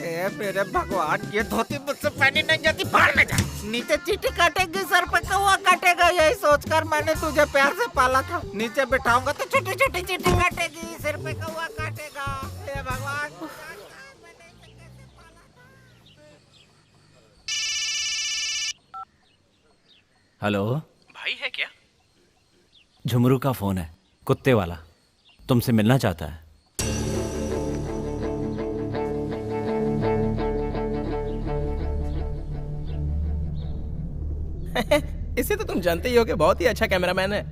Speaker 12: ए मेरे भगवान, ये धोती मुझसे पहनी नहीं जाती, बाहर में जा। नीचे चींटी काटेगी, सर पे कौवा काटेगा। यही सोचकर मैंने तुझे प्यार से पाला था। नीचे बिठाऊंगा तो छोटी छोटी चींटी काटेगी, सिर पे कौवा काटेगा। हे भगवान।
Speaker 5: हेलो
Speaker 2: भाई है क्या?
Speaker 5: झुमरू का फोन है, कुत्ते वाला, तुमसे मिलना चाहता है।
Speaker 7: इसे तो तुम जानते ही हो कि बहुत ही अच्छा कैमरामैन है।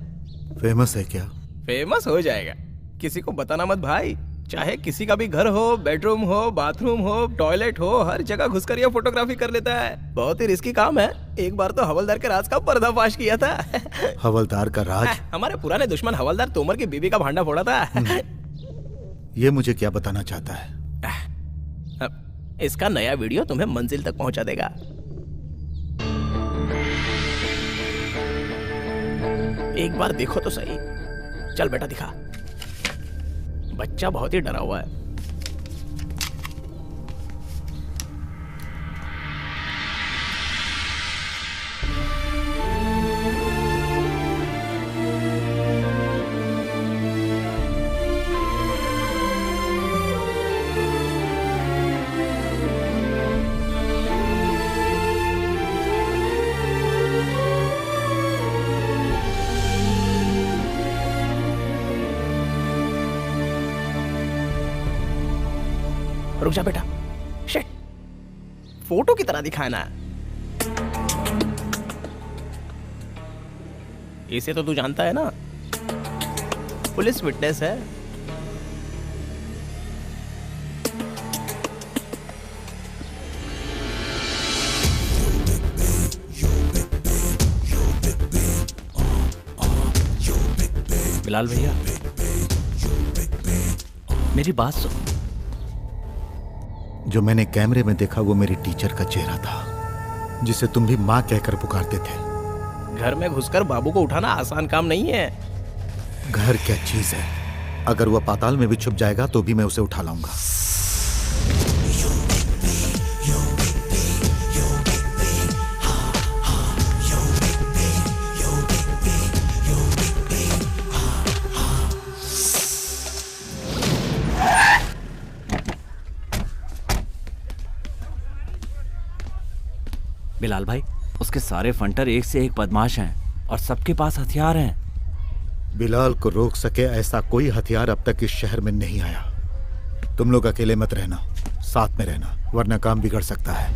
Speaker 9: फेमस है क्या?
Speaker 7: फेमस हो जाएगा, किसी को बताना मत भाई। चाहे किसी का भी घर हो, बेडरूम हो, बाथरूम हो, टॉयलेट हो, हर जगह घुसकर ये फोटोग्राफी कर लेता है। बहुत ही रिस्की काम है। एक बार तो हवलदार के राज का पर्दाफाश किया था।
Speaker 9: हवलदार का राज?
Speaker 7: हमारे पुराने दुश्मन हवलदार तोमर की बीबी का भांडा फोड़ा था।
Speaker 9: ये मुझे क्या बताना चाहता है?
Speaker 7: इसका नया वीडियो तुम्हें मंजिल तक पहुंचा देगा। एक बार देखो तो सही। चल बेटा दिखा। बच्चा बहुत ही डरा हुआ है। रुक जा बेटा। शिट, फोटो की तरह दिखाना। इसे तो तू जानता है ना, पुलिस विटनेस है।
Speaker 5: बिलाल भैया, मेरी बात सुनो।
Speaker 9: जो मैंने कैमरे में देखा वो मेरी टीचर का चेहरा था, जिसे तुम भी माँ कहकर पुकारते थे।
Speaker 7: घर में घुसकर बाबू को उठाना आसान काम नहीं है।
Speaker 9: घर क्या चीज है? अगर वह पाताल में भी छुप जाएगा तो भी मैं उसे उठा लाऊंगा।
Speaker 5: बिलाल भाई, उसके सारे फंटर एक से एक बदमाश हैं और सबके पास हथियार हैं।
Speaker 9: बिलाल को रोक सके ऐसा कोई हथियार अब तक इस शहर में नहीं आया। तुम लोग अकेले मत रहना, साथ में रहना, वरना काम बिगड़ सकता है।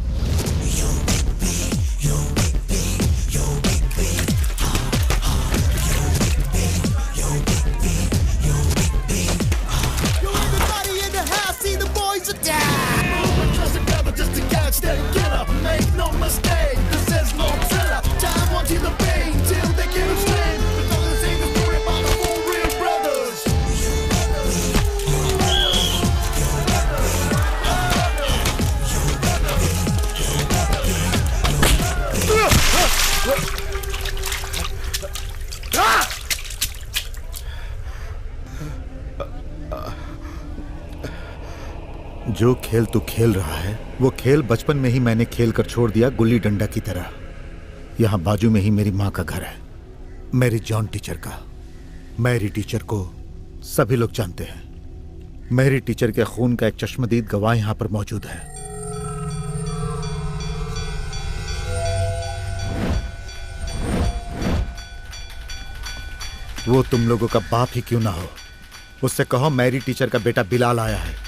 Speaker 9: जो खेल तू खेल रहा है वो खेल बचपन में ही मैंने खेल कर छोड़ दिया, गुल्ली डंडा की तरह। यहां बाजू में ही मेरी माँ का घर है, मैरी जॉन टीचर का। मैरी टीचर को सभी लोग जानते हैं। मैरी टीचर के खून का एक चश्मदीद गवाह यहां पर मौजूद है। वो तुम लोगों का बाप ही क्यों ना हो, उससे कहो मैरी टीचर का बेटा बिलाल आया है।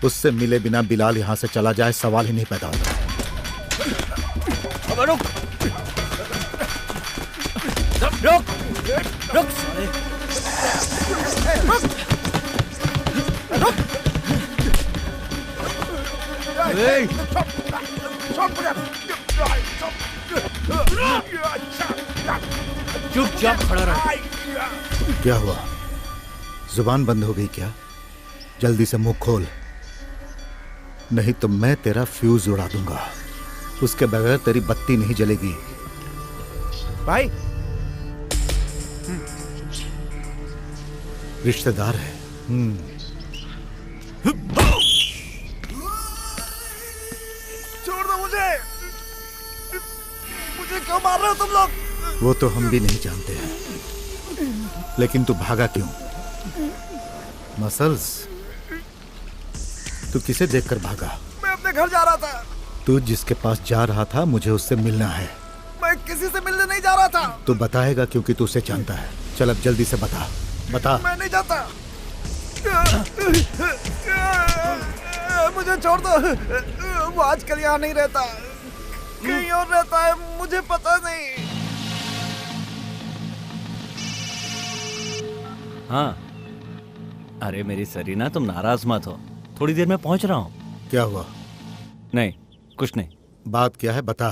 Speaker 9: उससे मिले बिना बिलाल यहां से चला जाए, सवाल ही नहीं पैदा होता।
Speaker 5: रुक रुक रुक
Speaker 11: चुपचाप खड़ा रह।
Speaker 9: क्या हुआ, जुबान बंद हो गई क्या? जल्दी से मुंह खोल, नहीं तो मैं तेरा फ्यूज उड़ा दूंगा। उसके बगैर तेरी बत्ती नहीं जलेगी।
Speaker 3: भाई
Speaker 9: रिश्तेदार है।
Speaker 3: छोड़ दो मुझे क्यों मार रहे हो तुम लोग?
Speaker 9: वो तो हम भी नहीं जानते हैं, लेकिन तू भागा क्यों? मसल्स, तू किसे देखकर भागा?
Speaker 3: मैं अपने घर जा रहा था।
Speaker 9: तू जिसके पास जा रहा था मुझे उससे मिलना है।
Speaker 3: मैं किसी से मिलने नहीं जा रहा था।
Speaker 9: तू बताएगा क्योंकि तू उसे जानता है। चल अब जल्दी से बता। बता।
Speaker 3: मैं नहीं जाता, मुझे छोड़ दो। वो आजकल यहाँ नहीं रहता, कहीं और रहता है, मुझे पता नहीं।
Speaker 5: हाँ, अरे मेरी सरीना, तुम नाराज मत हो, थोड़ी देर में पहुंच रहा हूँ।
Speaker 9: क्या हुआ?
Speaker 5: नहीं, कुछ नहीं।
Speaker 9: बात क्या है, बता।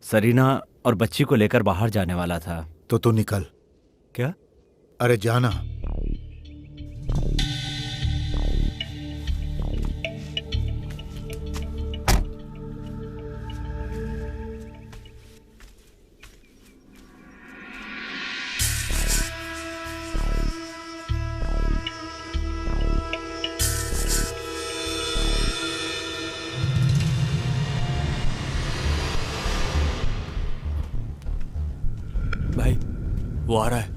Speaker 5: सरीना और बच्ची को लेकर बाहर जाने वाला था।
Speaker 9: तो तू निकल।
Speaker 5: क्या?
Speaker 9: अरे जाना।
Speaker 11: भाई वो आ रहा है।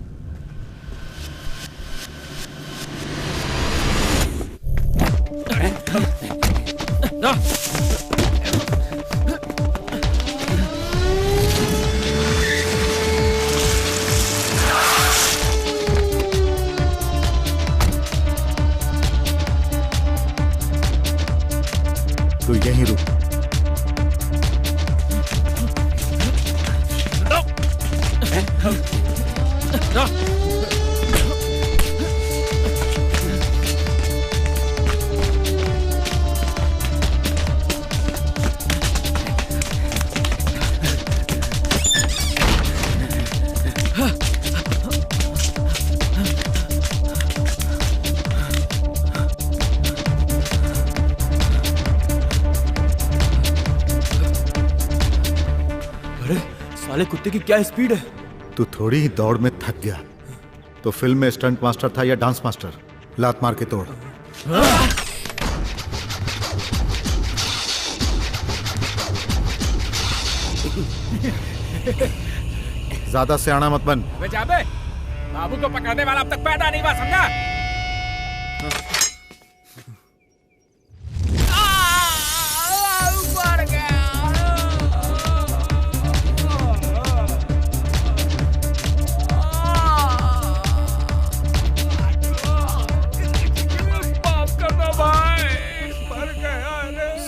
Speaker 9: तू यहीं रुक।
Speaker 11: साले कुत्ते की क्या स्पीड है।
Speaker 9: तू थोड़ी ही दौड़ में थक गया तो फिल्म में स्टंट मास्टर था या डांस मास्टर? लात मार के तोड़। ज्यादा सियाना मत बन।
Speaker 6: जाबे, बाबू को पकड़ने वाला अब तक पैदा नहीं हुआ, समझा?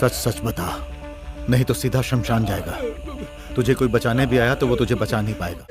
Speaker 9: सच सच बता, नहीं तो सीधा शमशान जाएगा। तुझे कोई बचाने भी आया तो वो तुझे बचा नहीं पाएगा।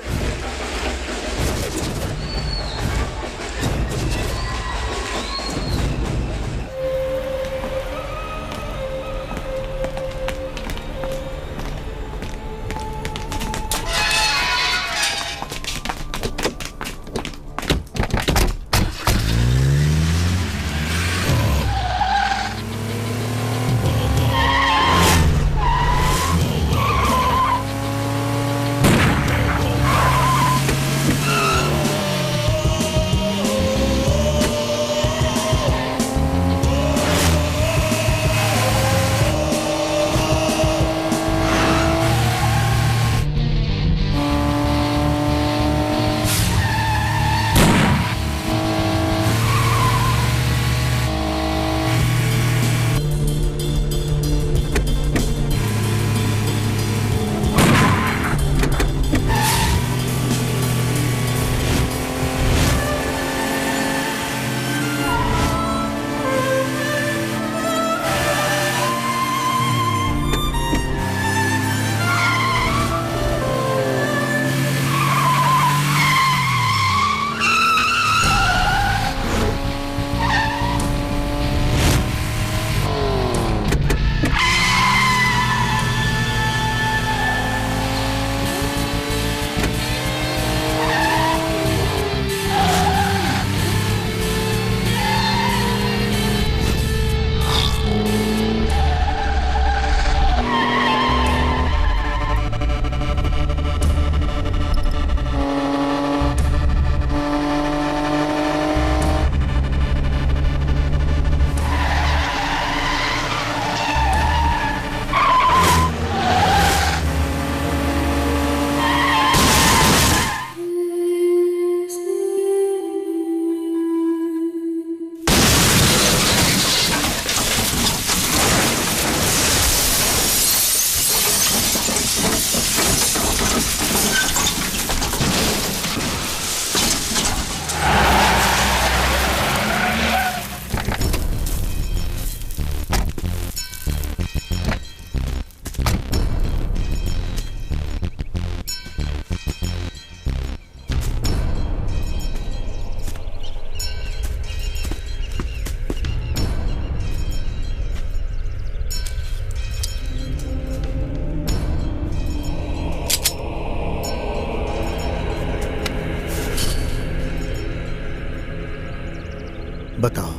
Speaker 9: बताओ,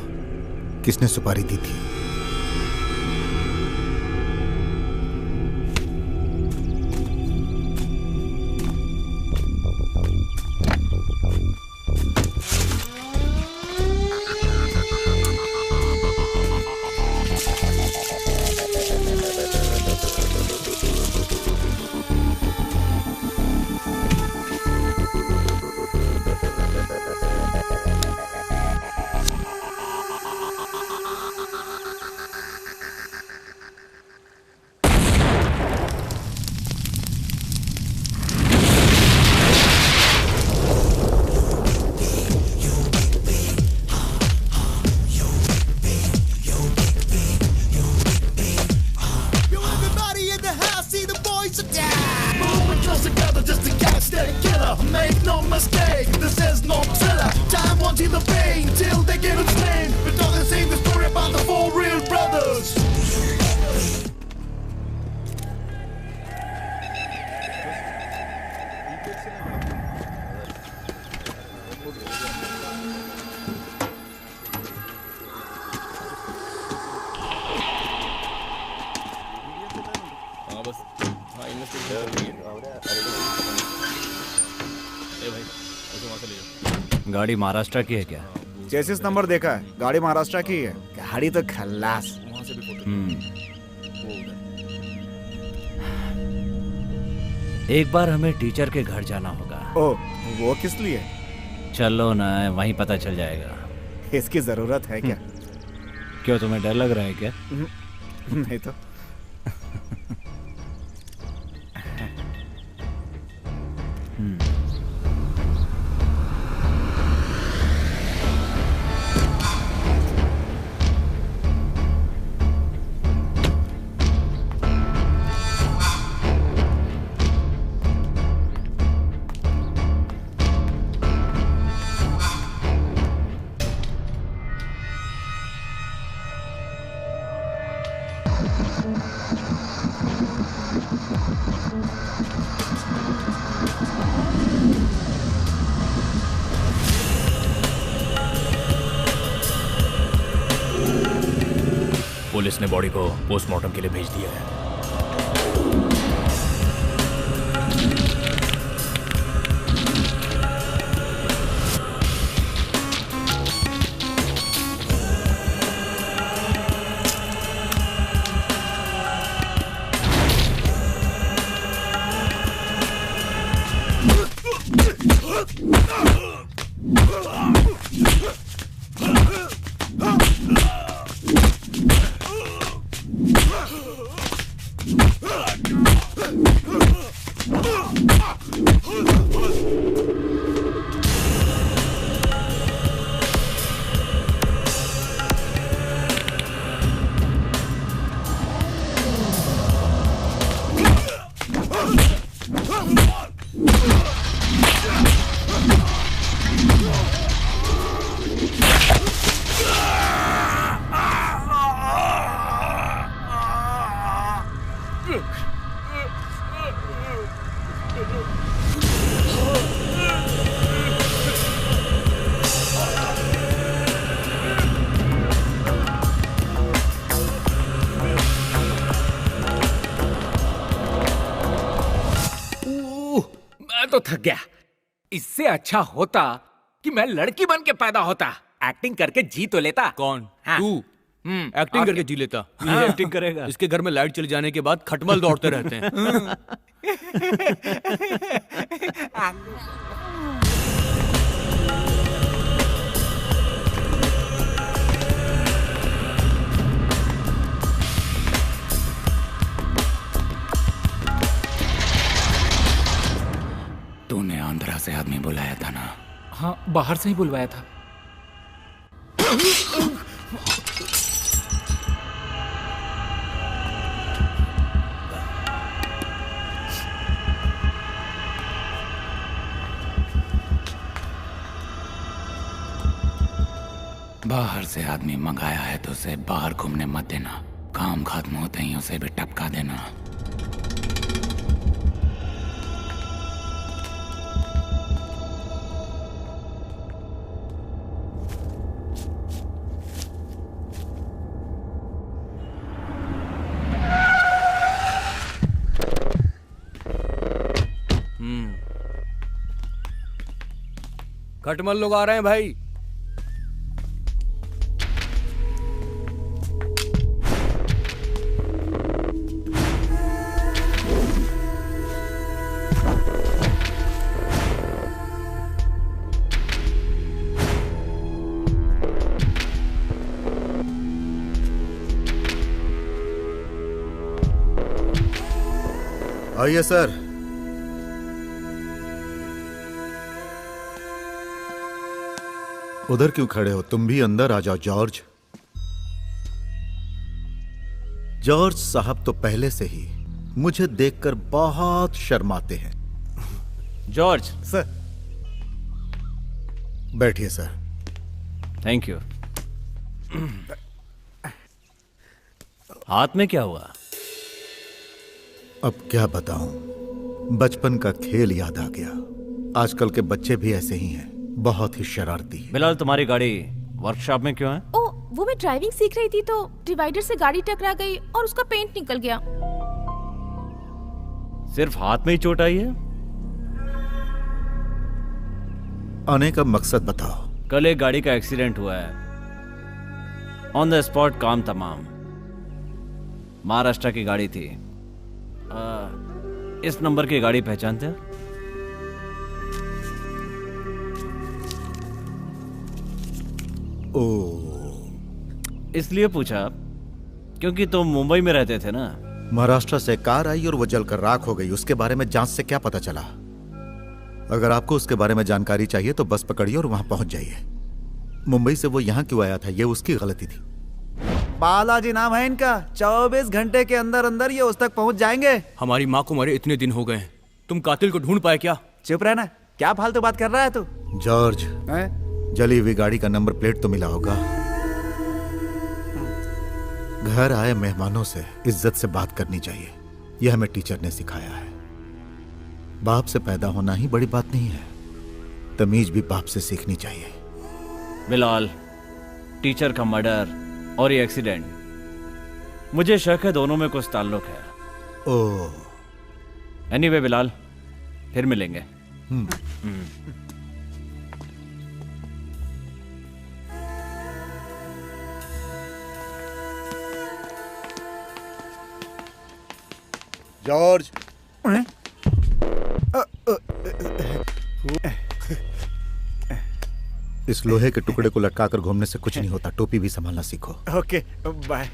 Speaker 9: किसने सुपारी दी थी?
Speaker 5: गाड़ी महाराष्ट्र की है क्या?
Speaker 3: चेसिस नंबर देखा है, गाड़ी महाराष्ट्र की है। गाड़ी तो खल्लास।
Speaker 5: एक बार हमें टीचर के घर जाना होगा।
Speaker 3: ओ, वो किस लिए?
Speaker 5: चलो ना, वहीं पता चल जाएगा।
Speaker 3: इसकी जरूरत है क्या?
Speaker 5: क्यों, तुम्हें डर लग रहा है क्या?
Speaker 3: नहीं तो।
Speaker 11: पुलिस ने बॉडी को पोस्टमार्टम के लिए भेज दिया है।
Speaker 6: तो थक गया। इससे अच्छा होता कि मैं लड़की बन के पैदा होता, एक्टिंग करके जी तो लेता।
Speaker 11: कौन?
Speaker 6: हाँ।
Speaker 11: तू एक्टिंग करके जी लेता।
Speaker 6: हाँ।
Speaker 11: एक्टिंग करेगा। इसके घर में लाइट चले जाने के बाद खटमल दौड़ते रहते हैं।
Speaker 6: तूने आंध्रा से आदमी बुलाया था ना?
Speaker 13: हाँ, बाहर से ही बुलवाया था।
Speaker 6: बाहर से आदमी मंगाया है तो उसे बाहर घूमने मत देना। काम खत्म होते ही उसे भी टपका देना।
Speaker 11: खटमल लोग आ रहे हैं भाई।
Speaker 9: आइए सर। उधर क्यों खड़े हो? तुम भी अंदर आ जाओ जॉर्ज। जॉर्ज साहब तो पहले से ही मुझे देखकर बहुत शर्माते हैं।
Speaker 5: George
Speaker 9: sir. बैठिए सर।
Speaker 5: Thank you. हाथ में क्या हुआ?
Speaker 9: अब क्या बताऊं, बचपन का खेल याद आ गया। आजकल के बच्चे भी ऐसे ही हैं, बहुत ही शरारती।
Speaker 5: बिलाल, तुम्हारी गाड़ी वर्कशॉप में क्यों है?
Speaker 4: ओ, वो मैं ड्राइविंग सीख रही थी तो डिवाइडर से गाड़ी टकरा गई और उसका पेंट निकल गया।
Speaker 5: सिर्फ हाथ में ही चोट आई है?
Speaker 9: आने का मकसद बताओ।
Speaker 5: कल एक गाड़ी का एक्सीडेंट हुआ है। ऑन द स्पॉट काम तमाम। महाराष्ट्र की गाड़ी थी। इस नंबर की गाड़ी पहचानते हैं? इसलिए पूछा क्योंकि तुम मुंबई में रहते थे ना।
Speaker 9: महाराष्ट्र से कार आई और वो जलकर राख हो गई। उसके बारे में जांच से क्या पता चला? अगर आपको उसके बारे में जानकारी चाहिए तो बस पकड़िए और वहां पहुंच जाइए। मुंबई से वो यहां क्यों आया था, ये उसकी गलती थी।
Speaker 3: बालाजी नाम है इनका। 24 घंटे के अंदर अंदर ये उस तक पहुंच जाएंगे।
Speaker 11: हमारी माँ को मरे इतने दिन हो गए, तुम कातिल को ढूंढ पाए क्या?
Speaker 3: चुप रहना, क्या फालतू बात कर रहा है तू?
Speaker 9: जॉर्ज, जली हुई गाड़ी का नंबर प्लेट तो मिला होगा। घर आए मेहमानों से इज्जत से बात करनी चाहिए, यह हमें टीचर ने सिखाया है। बाप से पैदा होना ही बड़ी बात नहीं है, तमीज भी बाप से सीखनी चाहिए।
Speaker 5: बिलाल, टीचर का मर्डर और ये एक्सीडेंट, मुझे शक है दोनों में कुछ ताल्लुक है।
Speaker 9: ओह।
Speaker 5: एनीवे बिलाल, फिर मिलेंगे।
Speaker 3: जॉर्ज।
Speaker 9: इस लोहे के टुकड़े को लटकाकर घूमने से कुछ नहीं होता। टोपी भी संभालना सीखो।
Speaker 3: Okay, bye.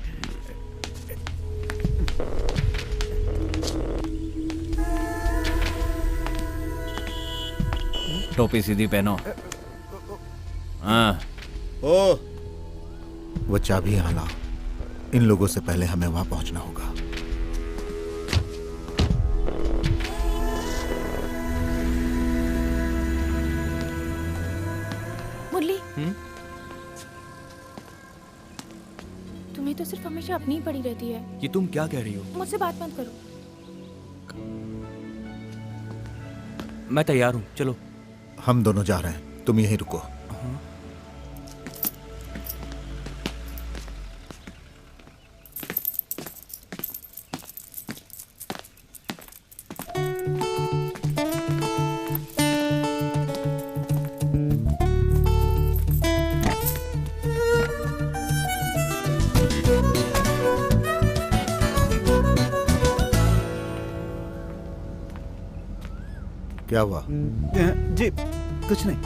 Speaker 5: टोपी सीधी पहनो। हाँ।
Speaker 9: ओ, वो चाबी यहाँ लाओ। इन लोगों से पहले हमें वहां पहुंचना होगा।
Speaker 4: मुरली, तुम्हें तो सिर्फ हमेशा अपनी ही पड़ी रहती है।
Speaker 11: ये तुम क्या कह रही हो?
Speaker 4: मुझसे बात मत करो।
Speaker 11: मैं तैयार हूँ, चलो।
Speaker 9: हम दोनों जा रहे हैं, तुम यहीं रुको। क्या हुआ?
Speaker 3: जी कुछ नहीं।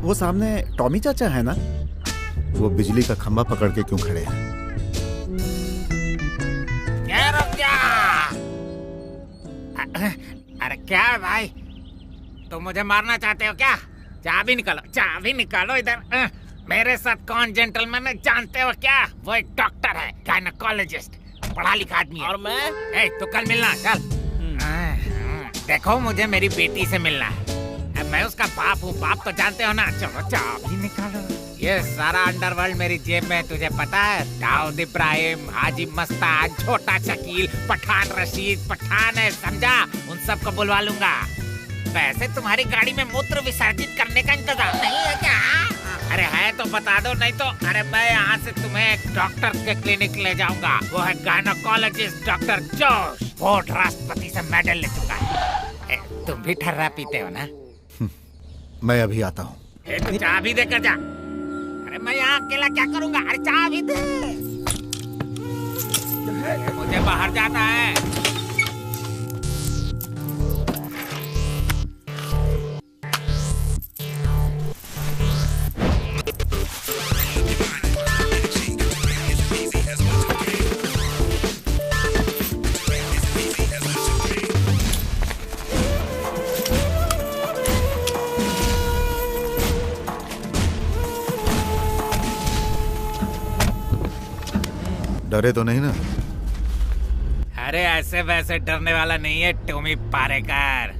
Speaker 3: वो सामने टॉमी चाचा है ना?
Speaker 9: वो बिजली का खंभा पकड़ के क्यों खड़े हैं?
Speaker 12: क्या रुक जा? अरे क्या है भाई, तुम मुझे मारना चाहते हो क्या? चाबी निकालो, चाबी निकालो इधर। मेरे साथ कौन जेंटलमैन है जानते हो क्या? वो एक डॉक्टर है, गायनेकोलॉजिस्ट, पढ़ा लिखा आदमी है। और मैं? तो कल मिलना, चल। देखो मुझे मेरी बेटी से मिलना है। मैं उसका बाप हूँ, बाप तो जानते हो ना। चलो चाबी निकालो। ये सारा अंडरवर्ल्ड मेरी जेब में, तुझे पता है? दाऊद इब्राहिम, हाजी मस्तान, छोटा शकील, पठान रशीद, पठान है, समझा? उन सबको बुलवा लूंगा। वैसे तुम्हारी गाड़ी में मूत्र विसर्जित करने का इंतजाम नहीं है क्या? अरे है तो बता दो, नहीं तो अरे मैं यहाँ से तुम्हें एक डॉक्टर के क्लिनिक ले जाऊंगा। वो है गायनेकोलॉजिस्ट डॉक्टर जोश। वो राष्ट्रपति से मेडल ले चुका है। तुम भी ठर्रा पीते हो ना?
Speaker 9: मैं अभी आता हूँ।
Speaker 12: तो चाबी देकर जा। अरे मैं यहाँ अकेला क्या करूँगा? अरे चाबी दे। मुझे बाहर जाना है।
Speaker 9: डरे तो नहीं ना?
Speaker 12: अरे ऐसे वैसे डरने वाला नहीं है टॉमी पारेकर।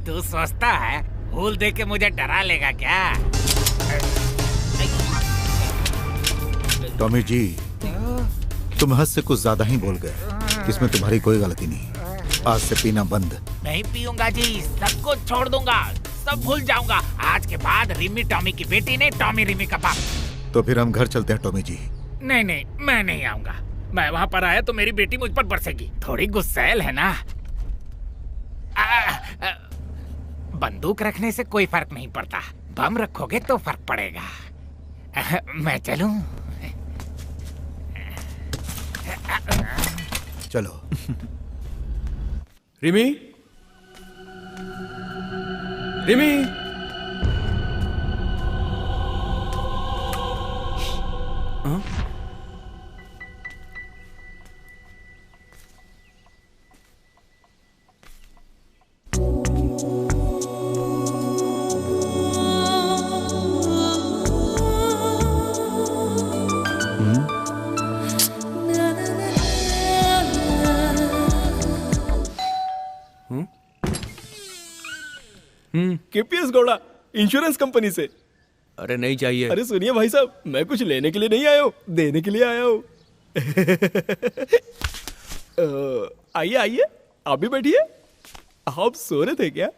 Speaker 12: तू सोचता है भूल दे के मुझे डरा लेगा क्या?
Speaker 9: टॉमी जी, तुम हद से कुछ ज्यादा ही बोल गए। इसमें तुम्हारी कोई गलती नहीं। आज से पीना बंद।
Speaker 12: नहीं पीऊंगा जी, सब कुछ छोड़ दूंगा, सब भूल जाऊंगा। आज के बाद रिमी टॉमी की बेटी नहीं, टॉमी रिमी का बाप।
Speaker 9: तो फिर हम घर चलते हैं टॉमी जी।
Speaker 12: नहीं नहीं, मैं नहीं आऊंगा। मैं वहाँ पर आया तो मेरी बेटी मुझ पर बरसेगी। थोड़ी गुस्सैल है ना। बंदूक रखने से कोई फर्क नहीं पड़ता, बम रखोगे तो फर्क पड़ेगा। मैं चलूं?
Speaker 9: चलो।
Speaker 11: रिमी, रिमी, हाँ?
Speaker 7: केपीएस गौड़ा, इंश्योरेंस कंपनी से।
Speaker 11: अरे नहीं चाहिए।
Speaker 7: अरे सुनिए भाई साहब, मैं कुछ लेने के लिए नहीं आया हूँ, देने के लिए आया हूँ। आइए आइए, आप भी बैठिए। आप सो रहे थे क्या?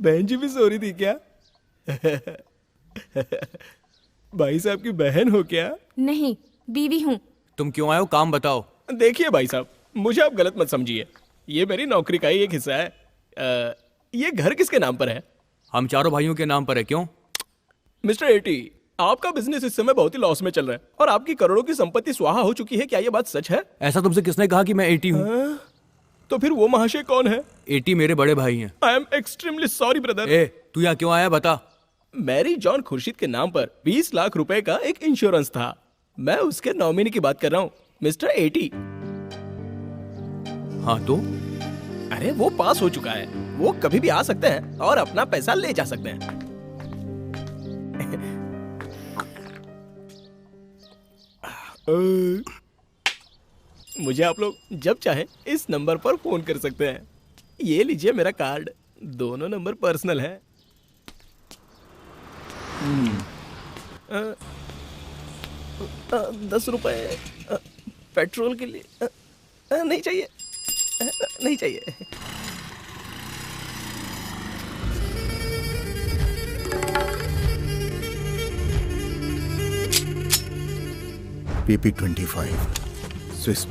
Speaker 7: बहन जी भी सो रही थी क्या? भाई साहब की बहन हो क्या?
Speaker 4: नहीं, बीवी हूँ।
Speaker 11: तुम क्यों आए हो, काम बताओ।
Speaker 7: देखिए भाई साहब, मुझे आप गलत मत समझिए, ये मेरी नौकरी का ही एक हिस्सा है। ये घर किसके नाम पर है?
Speaker 11: हम चारों भाइयों के नाम पर है। क्यों?
Speaker 7: मिस्टर एटी, आपका बिजनेस इस समय बहुत ही लॉस में चल रहा है और आपकी करोड़ों की संपत्ति स्वाहा हो चुकी है। क्या ये बात सच है?
Speaker 11: ऐसा तुमसे किसने कहा कि मैं एटी हूँ?
Speaker 7: तो फिर वो महाशय कौन है?
Speaker 11: एटी मेरे बड़े भाई हैं।
Speaker 7: I am extremely sorry brother.
Speaker 11: ए, तू यहाँ क्यों आया बता?
Speaker 7: मैरी जॉन खुर्शीद के नाम पर 20 लाख रुपए का एक इंश्योरेंस था। मैं उसके नॉमिनी की बात कर रहा हूँ, मिस्टर एटी।
Speaker 11: हाँ तो?
Speaker 7: अरे वो पास हो चुका है, वो कभी भी आ सकते हैं और अपना पैसा ले जा सकते हैं। मुझे आप लोग जब चाहे इस नंबर पर फोन कर सकते हैं। ये लीजिए मेरा कार्ड, दोनों नंबर पर्सनल है। 10 रुपए पेट्रोल के लिए नहीं चाहिए, नहीं चाहिए।
Speaker 9: PP25 Swiss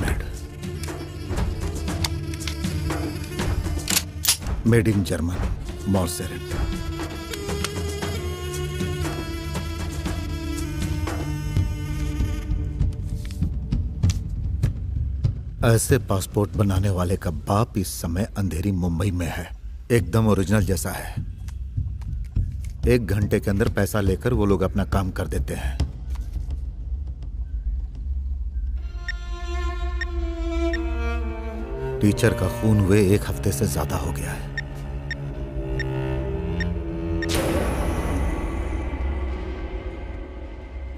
Speaker 9: made in German मॉर्सेरेंट। ऐसे पासपोर्ट बनाने वाले का बाप इस समय अंधेरी मुंबई में है, एकदम ओरिजिनल जैसा है। 1 घंटे के अंदर पैसा लेकर वो लोग अपना काम कर देते हैं। टीचर का खून हुए 1 हफ्ते से ज्यादा हो गया है।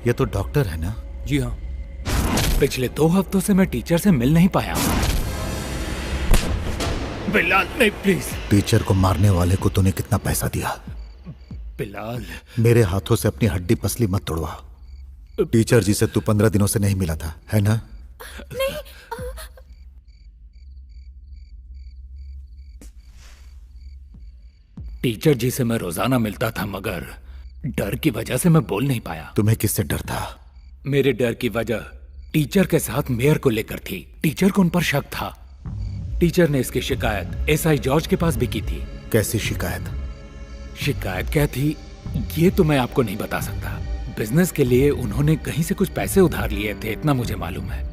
Speaker 9: ये तो डॉक्टर है ना?
Speaker 13: जी हाँ, पिछले 2 हफ्तों से मैं टीचर से मिल नहीं पाया। बिलाल नहीं, प्लीज।
Speaker 9: टीचर को मारने वाले को तूने कितना पैसा दिया?
Speaker 13: बिलाल,
Speaker 9: मेरे हाथों से अपनी हड्डी पसली मत तोड़वा। टीचर जी से तू 15 दिनों से नहीं मिला था, है ना?
Speaker 4: नहीं।
Speaker 13: टीचर जी से मैं रोजाना मिलता था, मगर डर की वजह से मैं बोल नहीं पाया।
Speaker 9: तुम्हें किससे डर था?
Speaker 13: मेरे डर की वजह टीचर के साथ मेयर को लेकर थी। टीचर को उन पर शक था। टीचर ने इसकी शिकायत एसआई जॉर्ज के पास भी की थी।
Speaker 9: कैसी शिकायत?
Speaker 13: शिकायत क्या थी ये तो मैं आपको नहीं बता सकता। बिजनेस के लिए उन्होंने कहीं से कुछ पैसे उधार लिए थे, इतना मुझे मालूम है।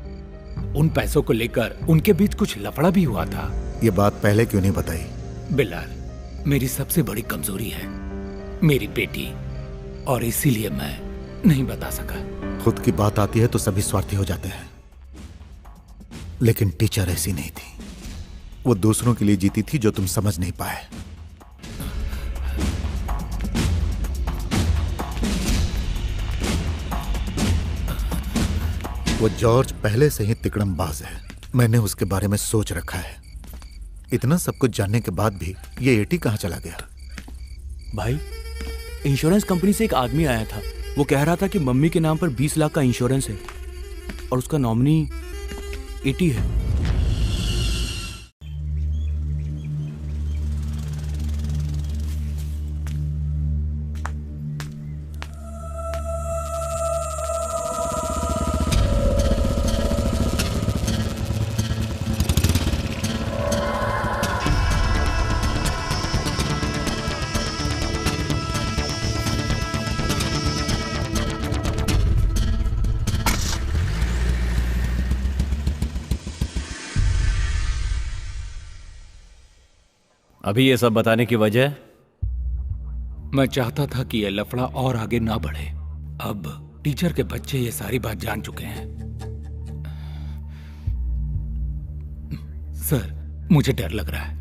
Speaker 13: उन पैसों को लेकर उनके बीच कुछ लफड़ा भी हुआ था।
Speaker 9: ये बात पहले क्यों नहीं बताई?
Speaker 13: बिलाल, मेरी सबसे बड़ी कमजोरी है मेरी बेटी, और इसीलिए मैं नहीं बता सका।
Speaker 9: खुद की बात आती है तो सभी स्वार्थी हो जाते हैं, लेकिन टीचर ऐसी नहीं थी। वो दूसरों के लिए जीती थी जो तुम समझ नहीं पाए। वो जॉर्ज पहले से ही तिकड़मबाज है, मैंने उसके बारे में सोच रखा है। इतना सब कुछ जानने के बाद भी ये एटी कहाँ चला गया?
Speaker 11: भाई, इंश्योरेंस कंपनी से एक आदमी आया था। वो कह रहा था कि मम्मी के नाम पर 20 लाख का इंश्योरेंस है और उसका नॉमिनी एटी है।
Speaker 5: अभी ये सब बताने की वजह?
Speaker 13: मैं चाहता था कि यह लफड़ा और आगे ना बढ़े। अब टीचर के बच्चे ये सारी बात जान चुके हैं। सर, मुझे डर लग रहा है,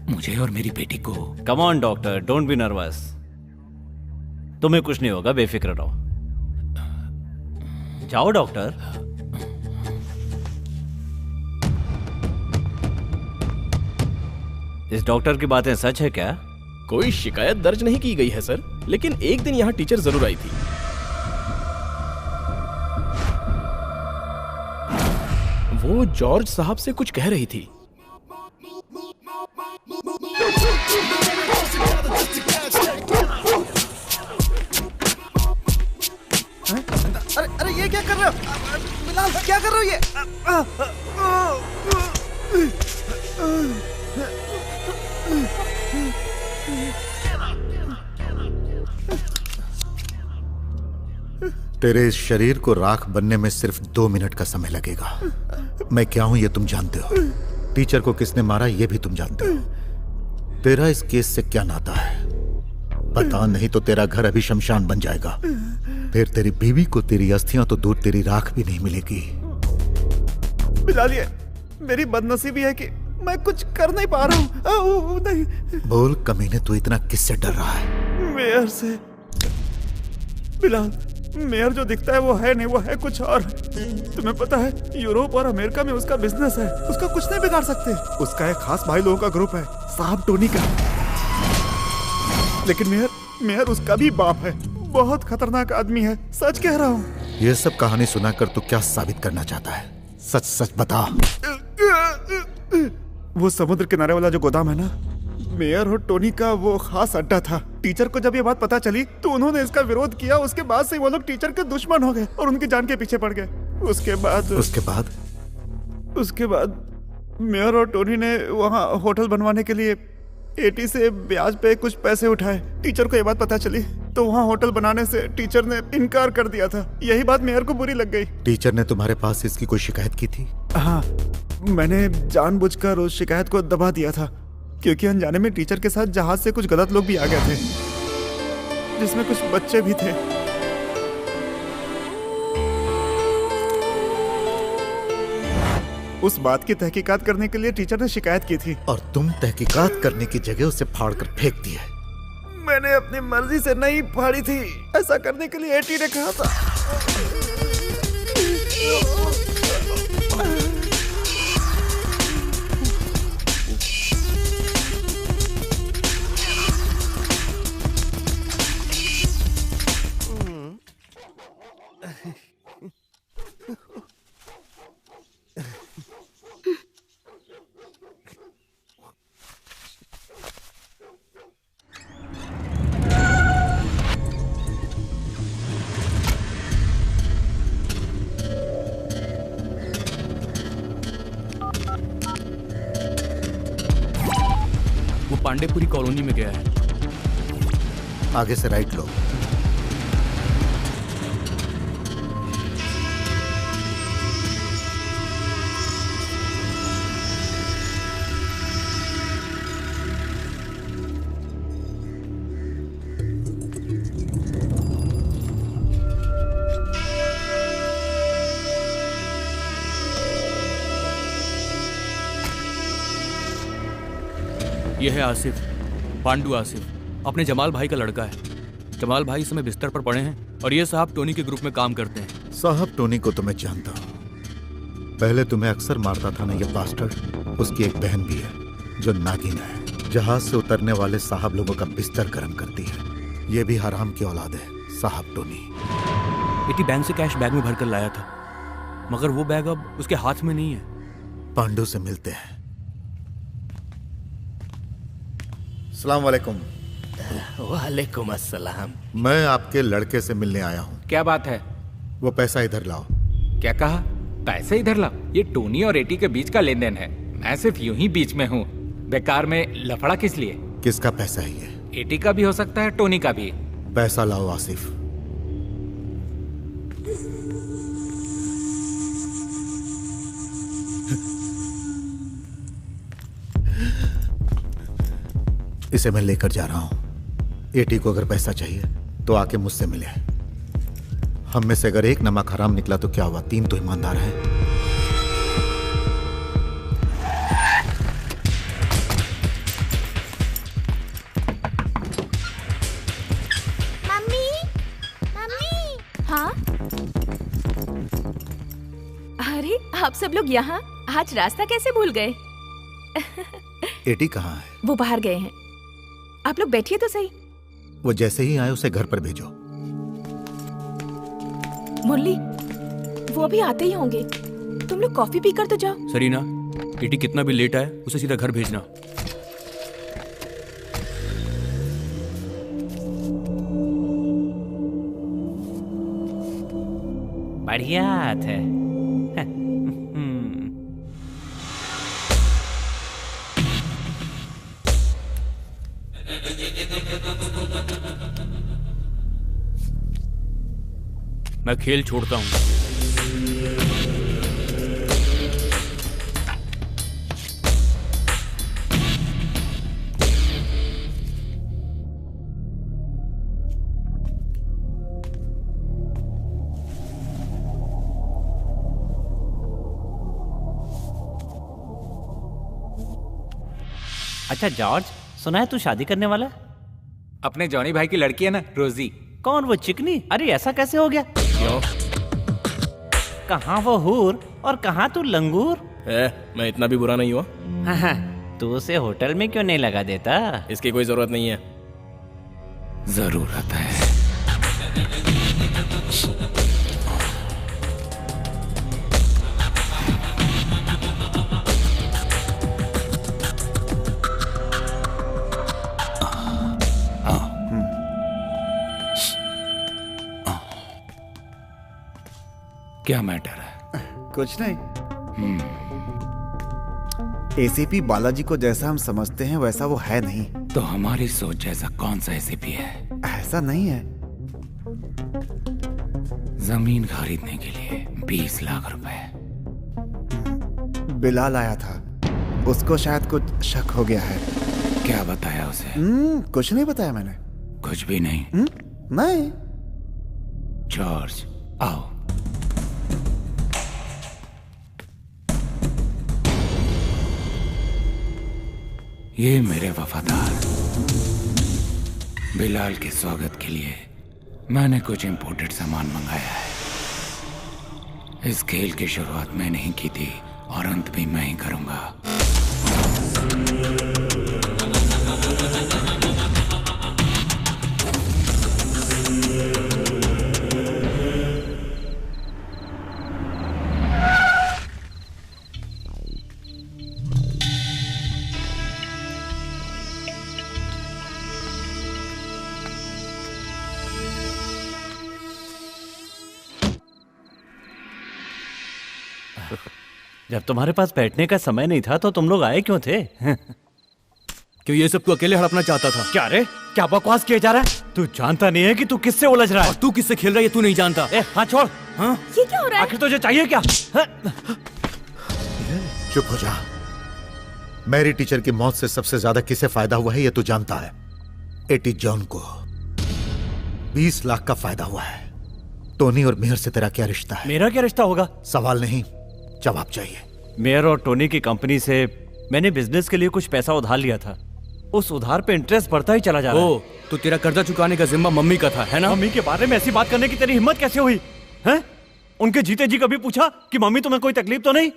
Speaker 13: मुझे और मेरी बेटी को।
Speaker 5: Come on doctor, don't be nervous. तुम्हें कुछ नहीं होगा, बेफिक्र रहो। जाओ डॉक्टर। इस डॉक्टर की बातें सच है क्या?
Speaker 7: कोई शिकायत दर्ज नहीं की गई है सर, लेकिन एक दिन यहाँ टीचर जरूर आई थी। वो जॉर्ज साहब से कुछ कह रही थी।
Speaker 3: अरे अरे ये क्या कर रहे हो बिलाल, क्या कर रहे हो ये?
Speaker 9: तेरे इस शरीर को राख बनने में सिर्फ 2 मिनट का समय लगेगा। मैं क्या हूं ये तुम जानते हो। टीचर को किसने मारा ये भी तुम जानते हो। तेरा इस केस से क्या नाता है पता नहीं तो तेरा घर अभी शमशान बन जाएगा। फिर तेरी बीवी को तेरी अस्थियां तो दूर तेरी राख भी नहीं मिलेगी।
Speaker 3: बिलाल, ये मेरी बदनसीबी है कि मैं कुछ कर नहीं पा रहा हूँ। नहीं।
Speaker 9: बोल कमीने, तू इतना किससे डर रहा है?
Speaker 3: मेयर से। बिलाल, मेयर जो दिखता है वो है नहीं, वो है कुछ और। तुम्हें पता है यूरोप और अमेरिका में उसका बिजनेस है, उसका कुछ नहीं बिगाड़ सकते। उसका एक खास भाई लोगों का ग्रुप है, साहब टोनी का। लेकिन मेयर उसका भी बाप है, बहुत खतरनाक आदमी है, सच कह रहा हूँ।
Speaker 9: ये सब कहानी सुनाकर तू क्या साबित करना चाहता है? सच सच बता।
Speaker 3: वो समुद्र किनारे वाला जो गोदाम है ना, मेयर और टोनी का वो खास अड्डा था। टीचर को जब ये बात पता चली तो उन्होंने इसका विरोध किया। उसके बाद से वो लोग टीचर के दुश्मन हो गए और उनकी जान के पीछे पड़ गए। उसके बाद मेयर और टोनी ने वहाँ होटल बनवाने के लिए एटी से ब्याज पे कुछ पैसे उठाए। टीचर को ये बात पता चली तो वहाँ होटल बनाने से टीचर ने इनकार कर दिया था। यही बात मेयर को बुरी लग गई।
Speaker 9: टीचर ने तुम्हारे पास इसकी कोई शिकायत की थी?
Speaker 3: हाँ, मैंने जानबूझकर उस शिकायत को दबा दिया था क्योंकि अनजाने में टीचर के साथ जहाज से कुछ गलत लोग भी आ गए थे, जिसमें कुछ बच्चे भी थे। उस बात की तहकीकात करने के लिए टीचर ने शिकायत की थी।
Speaker 9: और तुम तहकीकात करने की जगह उसे फाड़कर फेंक दिया।
Speaker 3: मैंने अपनी मर्जी से नहीं फाड़ी थी, ऐसा करने के लिए एटी ने कहा था।
Speaker 11: पांडेपुरी कॉलोनी में गया है।
Speaker 9: आगे से राइट लो।
Speaker 11: यह है आसिफ, पांडु आसिफ, अपने जमाल भाई का लड़का है। जमाल भाई इस समय बिस्तर पर पड़े हैं और ये साहब टोनी के ग्रुप में काम करते हैं।
Speaker 9: साहब टोनी को तो मैं जानता हूँ, पहले तुम्हें अक्सर मारता था ना ये बास्टर्ड। उसकी एक बहन भी है जो नागिन है, जहाज से उतरने वाले साहब लोगों का बिस्तर गर्म करती है। ये भी हराम की औलाद है, साहब टोनी।
Speaker 11: बेटी बैंक से कैश बैग में भरकर लाया था, मगर वो बैग अब उसके हाथ में नहीं है।
Speaker 9: पांडु से मिलते हैं। अस्सलाम वालेकुम।
Speaker 14: वालेकुम अस्सलाम।
Speaker 9: मैं आपके लड़के से मिलने आया हूँ।
Speaker 6: क्या बात है?
Speaker 9: वो पैसा इधर लाओ।
Speaker 6: क्या कहा? पैसे इधर लाओ? ये टोनी और एटी के बीच का लेन देन है, मैं सिर्फ यूं ही बीच में हूँ। बेकार में लफड़ा किस लिए?
Speaker 9: किसका पैसा है ये?
Speaker 6: एटी का भी हो सकता है, टोनी का भी।
Speaker 9: पैसा लाओ आसिफ। इसे मैं लेकर जा रहा हूं। एटी को अगर पैसा चाहिए तो आके मुझसे मिले। हम में से अगर एक नमक हराम निकला तो क्या हुआ, 3 तो ईमानदार हैं।
Speaker 4: Mummy, mummy. हाँ? अरे आप सब लोग यहाँ? आज रास्ता कैसे भूल गए?
Speaker 9: एटी कहाँ है?
Speaker 4: वो बाहर गए हैं। आप लोग बैठिए तो सही।
Speaker 9: वो जैसे ही आए उसे घर पर भेजो।
Speaker 4: मुरली, वो अभी आते ही होंगे। तुम लोग कॉफी पीकर तो जाओ।
Speaker 11: सरीना, एटी कितना भी लेट आए उसे सीधा घर भेजना।
Speaker 5: बढ़िया हाथ है।
Speaker 11: मैं खेल छोड़ता हूँ।
Speaker 5: अच्छा जॉर्ज, सुना है तू शादी करने वाला है?
Speaker 6: अपने जॉनी भाई की लड़की है ना, रोजी।
Speaker 5: कौन, वो चिकनी? अरे ऐसा कैसे हो गया?
Speaker 7: क्यों?
Speaker 5: कहाँ वो हूर और कहाँ तू लंगूर?
Speaker 7: मैं इतना भी बुरा नहीं हुआ।
Speaker 5: हाँ, तू उसे होटल में क्यों नहीं लगा देता?
Speaker 7: इसकी कोई जरूरत नहीं है।
Speaker 6: जरूरत है। क्या मैटर है?
Speaker 3: कुछ नहीं। एसीपी बालाजी को जैसा हम समझते हैं वैसा वो है नहीं।
Speaker 6: तो हमारी सोच जैसा कौन सा एसीपी है?
Speaker 3: ऐसा नहीं है।
Speaker 6: जमीन खरीदने के लिए 20 लाख रुपए।
Speaker 3: बिलाल आया था, उसको शायद कुछ शक हो गया है।
Speaker 6: क्या बताया उसे?
Speaker 3: कुछ नहीं बताया मैंने।
Speaker 6: कुछ भी नहीं?
Speaker 3: नहीं।
Speaker 6: जॉर्ज आओ। ये मेरे वफादार बिलाल के स्वागत के लिए मैंने कुछ इंपोर्टेड सामान मंगाया है। इस खेल की शुरुआत मैंने ही की थी और अंत भी मैं ही करूंगा।
Speaker 5: जब तुम्हारे पास बैठने का समय नहीं था तो तुम लोग आए क्यों थे?
Speaker 11: क्यों ये सब तू अकेले हड़पना चाहता था?
Speaker 5: क्या रे, क्या बकवास किया जा रहा है? तू जानता नहीं है कि तू किससे उलझ रहा है?
Speaker 11: और तू किससे खेल रहा है तू नहीं जानता?
Speaker 5: हाँ छोड़।
Speaker 11: हाँ?
Speaker 4: ये क्या हो रहा है?
Speaker 5: आखिर तुझे चाहिए क्या?
Speaker 9: चुप हो जा। मैरी टीचर की मौत से सबसे ज्यादा किसे फायदा हुआ है ये तू जानता है। एटी जॉन को 20 लाख का फायदा हुआ है। टोनी और मेयर से तेरा क्या रिश्ता है?
Speaker 5: मेरा क्या रिश्ता होगा?
Speaker 9: सवाल नहीं, जवाब चाहिए।
Speaker 5: मेयर और टोनी की कंपनी से मैंने बिजनेस के लिए कुछ पैसा उधार लिया था। उस उधार पे इंटरेस्ट बढ़ता ही चला जा रहा है।
Speaker 11: तो तेरा कर्जा चुकाने का जिम्मा मम्मी का था, है ना?
Speaker 5: मम्मी के बारे में ऐसी बात करने की तेरी हिम्मत कैसे हुई? हैं? उनके जीते जी कभी पूछा कि मम्मी तुम्हें कोई तकलीफ तो नहीं?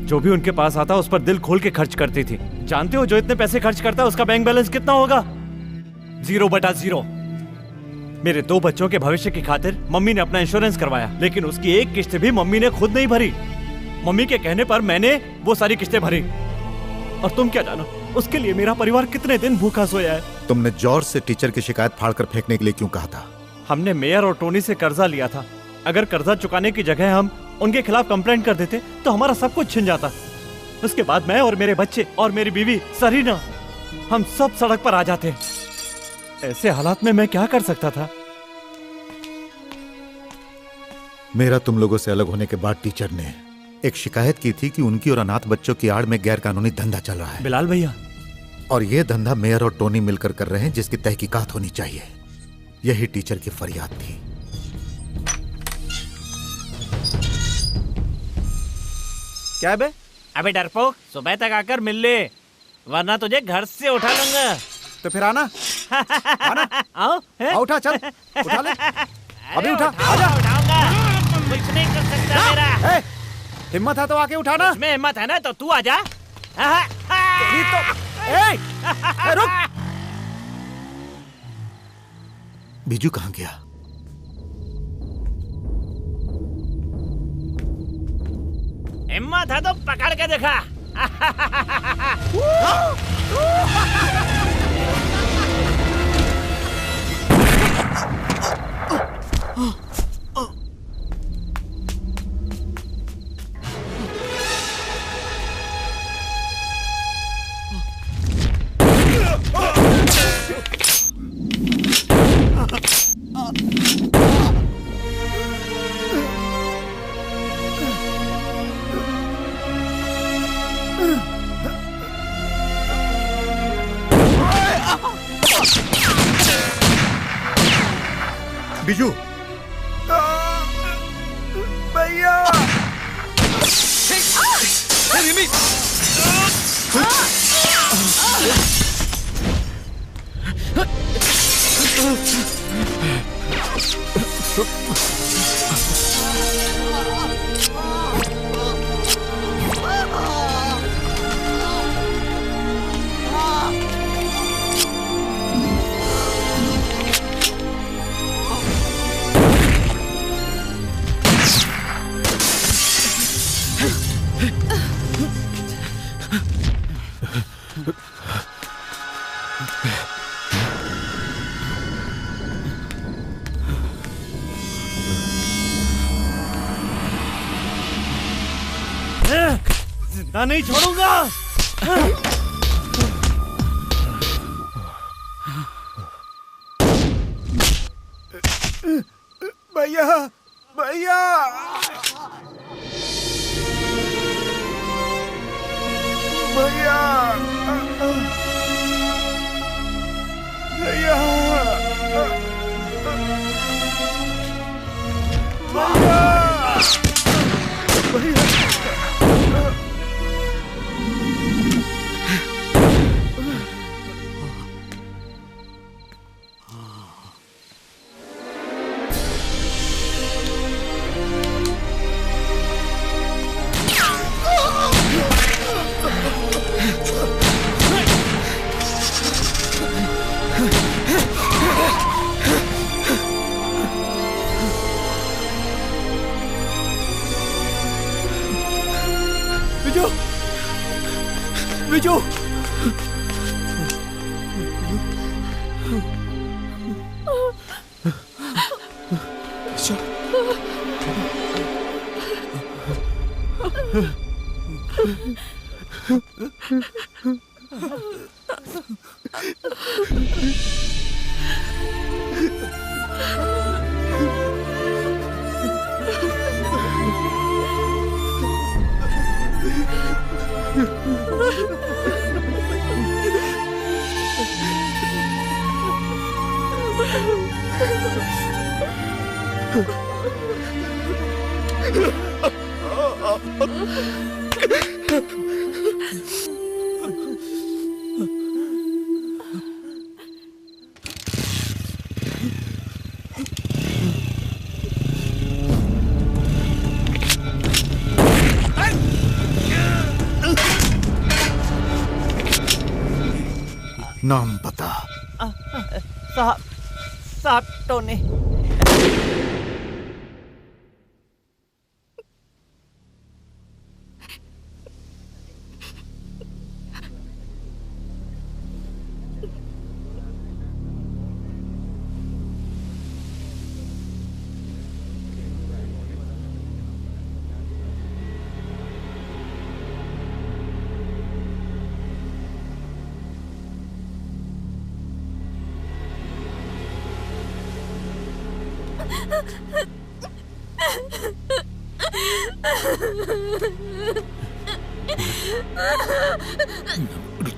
Speaker 5: जो भी उनके पास आता उस पर दिल खोल के खर्च करती थी। जानते हो जो इतने पैसे खर्च करता है उसका बैंक बैलेंस कितना होगा? 0/0। मेरे 2 बच्चों के भविष्य की खातिर मम्मी ने अपना इंश्योरेंस करवाया, लेकिन उसकी एक किस्त भी मम्मी ने खुद नहीं भरी। मम्मी के कहने पर मैंने वो सारी किस्तें भरी। और तुम क्या जानो उसके लिए मेरा परिवार कितने दिन भूखा सोया है।
Speaker 9: तुमने जॉर्ज से टीचर की शिकायत फाड़कर फेंकने के लिए क्यों कहा था?
Speaker 5: हमने मेयर और टोनी से कर्जा लिया था। अगर कर्जा चुकाने की जगह हम उनके खिलाफ कंप्लेंट कर देते तो हमारा सब कुछ छिन जाता। उसके बाद मैं और मेरे बच्चे और मेरी बीवी सरीना, हम सब सड़क पर आ जाते। ऐसे हालात में मैं क्या कर सकता था?
Speaker 9: मेरा तुम लोगों से अलग होने के बाद टीचर ने एक शिकायत की थी कि उनकी और अनाथ बच्चों की आड़ में गैर कानूनी धंधा चल रहा है।
Speaker 5: बिलाल भैया,
Speaker 9: और ये धंधा मेयर और टोनी मिलकर कर रहे हैं, जिसकी तहकीकात होनी चाहिए। यही टीचर की फरियाद थी।
Speaker 5: क्या बे? अबे डरपोक, सुबह तक आकर मिल ले, वरना तुझे घर से उठा लूंगा।
Speaker 3: तो फिर आना। आना।
Speaker 5: आओ,
Speaker 3: उठा, चल उठा ले। अभी उठा, आजा।
Speaker 5: कुछ नहीं कर सकता मेरा।
Speaker 3: हिम्मत है तो आके उठाना।
Speaker 5: इसमें हिम्मत है ना तो तू आजा।
Speaker 3: रुक।
Speaker 9: बीजू कहाँ गया?
Speaker 5: हिम्मत है तो पकड़ के देखा।
Speaker 9: बिजू,
Speaker 3: भैया
Speaker 5: जिंदा नहीं छोड़ूंगा।
Speaker 3: भैया भैया भैया भैया
Speaker 11: विजू, विजू,
Speaker 9: नाम पता।
Speaker 15: साहब टोने।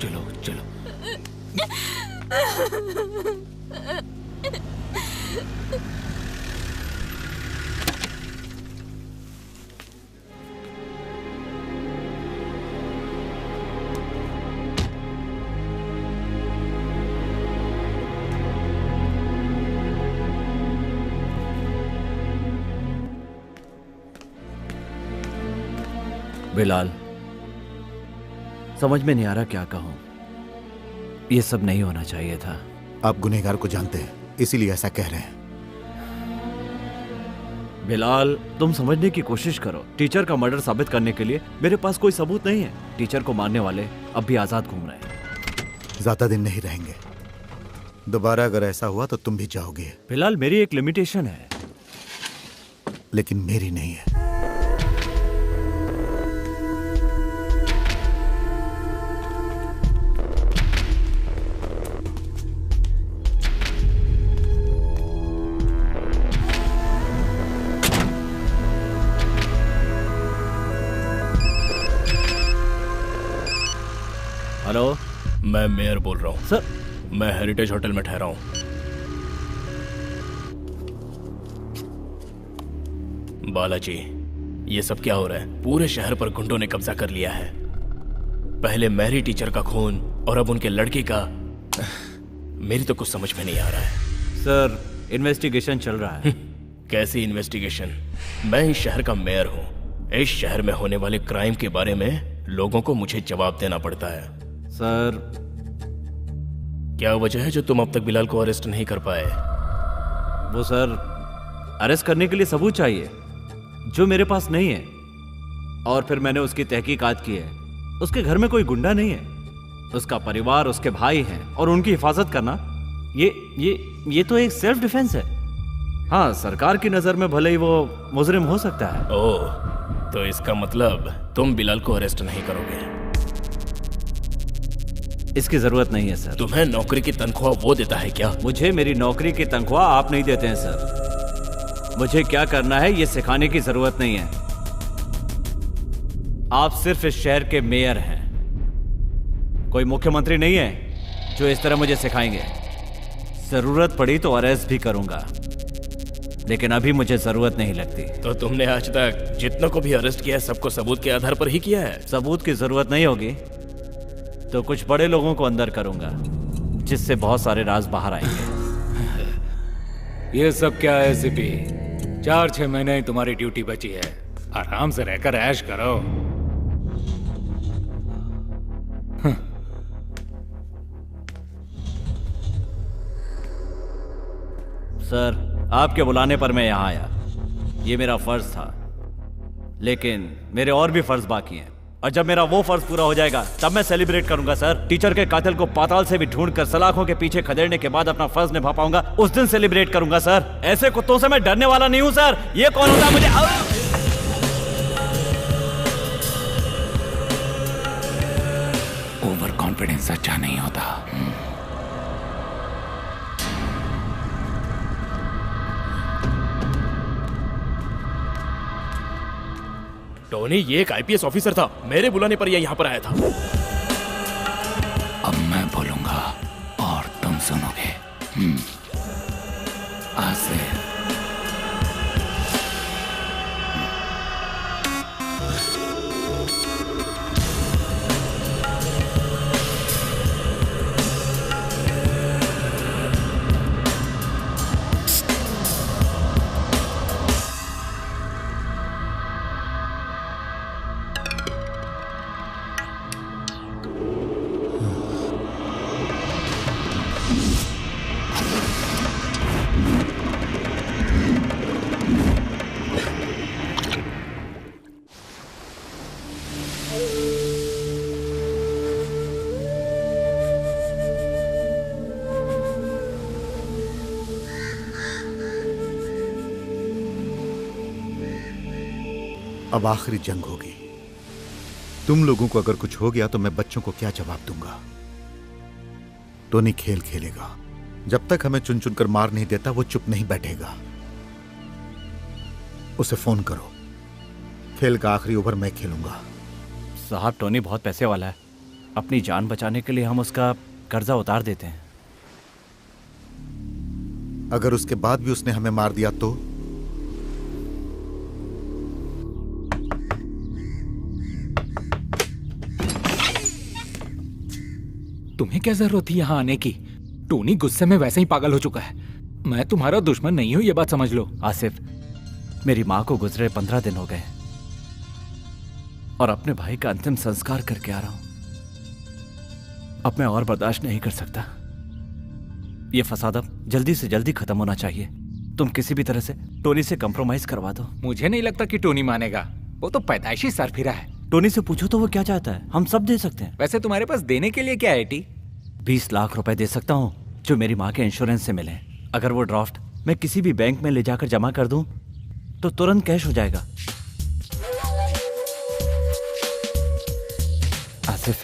Speaker 13: चलो चलो।
Speaker 5: बिलाल, समझ में नहीं आ रहा क्या कहूं। ये सब नहीं होना चाहिए था।
Speaker 9: आप गुनहगार को जानते हैं, इसीलिए ऐसा कह रहे हैं।
Speaker 5: बिलाल, तुम समझने की कोशिश करो। टीचर का मर्डर साबित करने के लिए मेरे पास कोई सबूत नहीं है। टीचर को मारने वाले अब भी आजाद घूम रहे हैं।
Speaker 9: ज्यादा दिन नहीं रहेंगे। दोबारा अगर ऐसा हुआ तो तुम भी जाओगे।
Speaker 5: बिलाल, मेरी एक लिमिटेशन है।
Speaker 9: लेकिन मेरी नहीं है।
Speaker 5: हेलो,
Speaker 15: मैं मेयर बोल रहा हूँ
Speaker 5: सर।
Speaker 15: मैं हेरिटेज होटल में ठहरा हूँ। बालाजी, ये सब क्या हो रहा है? पूरे शहर पर गुंडों ने कब्जा कर लिया है। पहले मैरी टीचर का खून और अब उनके लड़के का। मेरी तो कुछ समझ में नहीं आ रहा है।
Speaker 5: सर, इन्वेस्टिगेशन चल रहा है।
Speaker 15: कैसी इन्वेस्टिगेशन? मैं इस शहर का मेयर हूँ। इस शहर में होने वाले क्राइम के बारे में लोगों को मुझे जवाब देना पड़ता है।
Speaker 5: सर,
Speaker 15: क्या वजह है जो तुम अब तक बिलाल को अरेस्ट नहीं कर पाए?
Speaker 5: वो सर, अरेस्ट करने के लिए सबूत चाहिए जो मेरे पास नहीं है। और फिर मैंने उसकी तहकीकात की है। उसके घर में कोई गुंडा नहीं है। उसका परिवार, उसके भाई हैं और उनकी हिफाजत करना ये तो एक सेल्फ डिफेंस है। हाँ, सरकार की नजर में भले ही वो मुजरिम हो सकता है।
Speaker 15: ओह, तो इसका मतलब तुम बिलाल को अरेस्ट नहीं करोगे?
Speaker 5: इसकी जरूरत नहीं है सर।
Speaker 15: तुम्हें नौकरी की तनख्वाह वो देता है क्या?
Speaker 5: मुझे मेरी नौकरी की तनख्वाह आप नहीं देते हैं सर। मुझे क्या करना है ये सिखाने की जरूरत नहीं है। आप सिर्फ इस शहर के मेयर हैं, कोई मुख्यमंत्री नहीं है जो इस तरह मुझे सिखाएंगे। जरूरत पड़ी तो अरेस्ट भी करूंगा, लेकिन अभी मुझे जरूरत नहीं लगती।
Speaker 15: तो तुमने आज तक जितनों को भी अरेस्ट किया है सबको सबूत के आधार पर ही किया है?
Speaker 5: सबूत की जरूरत नहीं होगी तो कुछ बड़े लोगों को अंदर करूंगा, जिससे बहुत सारे राज बाहर आएंगे।
Speaker 13: ये सब क्या है सिपी? 4-6 महीने ही तुम्हारी ड्यूटी बची है। आराम से रहकर ऐश करो।
Speaker 5: सर, आपके बुलाने पर मैं यहां आया। ये मेरा फर्ज था, लेकिन मेरे और भी फर्ज बाकी हैं। और जब मेरा वो फर्ज पूरा हो जाएगा तब मैं सेलिब्रेट करूंगा सर। टीचर के कातिल को पाताल से भी ढूंढकर सलाखों के पीछे खदेड़ने के बाद अपना फर्ज निभा पाऊंगा, उस दिन सेलिब्रेट करूंगा सर। ऐसे कुत्तों से मैं डरने वाला नहीं हूं सर। ये कौन होता है मुझे?
Speaker 6: ओवर कॉन्फिडेंस अच्छा नहीं होता।
Speaker 15: टोनी, ये एक आईपीएस ऑफिसर था। मेरे बुलाने पर यह यहाँ पर आया था।
Speaker 6: अब मैं बोलूंगा और तुम सुनोगे। आसिफ,
Speaker 9: अब आखिरी जंग होगी। तुम लोगों को अगर कुछ हो गया तो मैं बच्चों को क्या जवाब दूंगा? टोनी खेल खेलेगा। जब तक हमें चुन चुन कर मार नहीं देता वो चुप नहीं बैठेगा। उसे फोन करो। खेल का आखिरी ओवर मैं खेलूंगा।
Speaker 5: साहब, टोनी बहुत पैसे वाला है। अपनी जान बचाने के लिए हम उसका कर्जा उतार देते हैं।
Speaker 9: अगर उसके बाद भी उसने हमें मार दिया तो?
Speaker 13: तुम्हें क्या जरूरत थी यहाँ आने की? टोनी गुस्से में वैसे ही पागल हो चुका है। मैं तुम्हारा दुश्मन नहीं हूं, ये बात समझ लो।
Speaker 5: आसिफ, मेरी माँ को गुजरे 15 दिन हो गए और अपने भाई का अंतिम संस्कार करके आ रहा हूं। अब मैं और बर्दाश्त नहीं कर सकता। ये फसाद अब जल्दी से जल्दी खत्म होना चाहिए। तुम किसी भी तरह से टोनी से कंप्रोमाइज करवा दो।
Speaker 13: मुझे नहीं लगता कि टोनी मानेगा। वो तो पैदाइशी सरफिरा है।
Speaker 5: टोनी से पूछो तो वो क्या चाहता है, हम सब दे सकते हैं।
Speaker 13: वैसे तुम्हारे पास देने के लिए क्या है टी?
Speaker 5: 20 लाख रुपए दे सकता हूँ जो मेरी माँ के इंश्योरेंस से मिले। अगर वो ड्राफ्ट मैं किसी भी बैंक में ले जाकर जमा कर दूं तो तुरंत कैश हो जाएगा। आसिफ,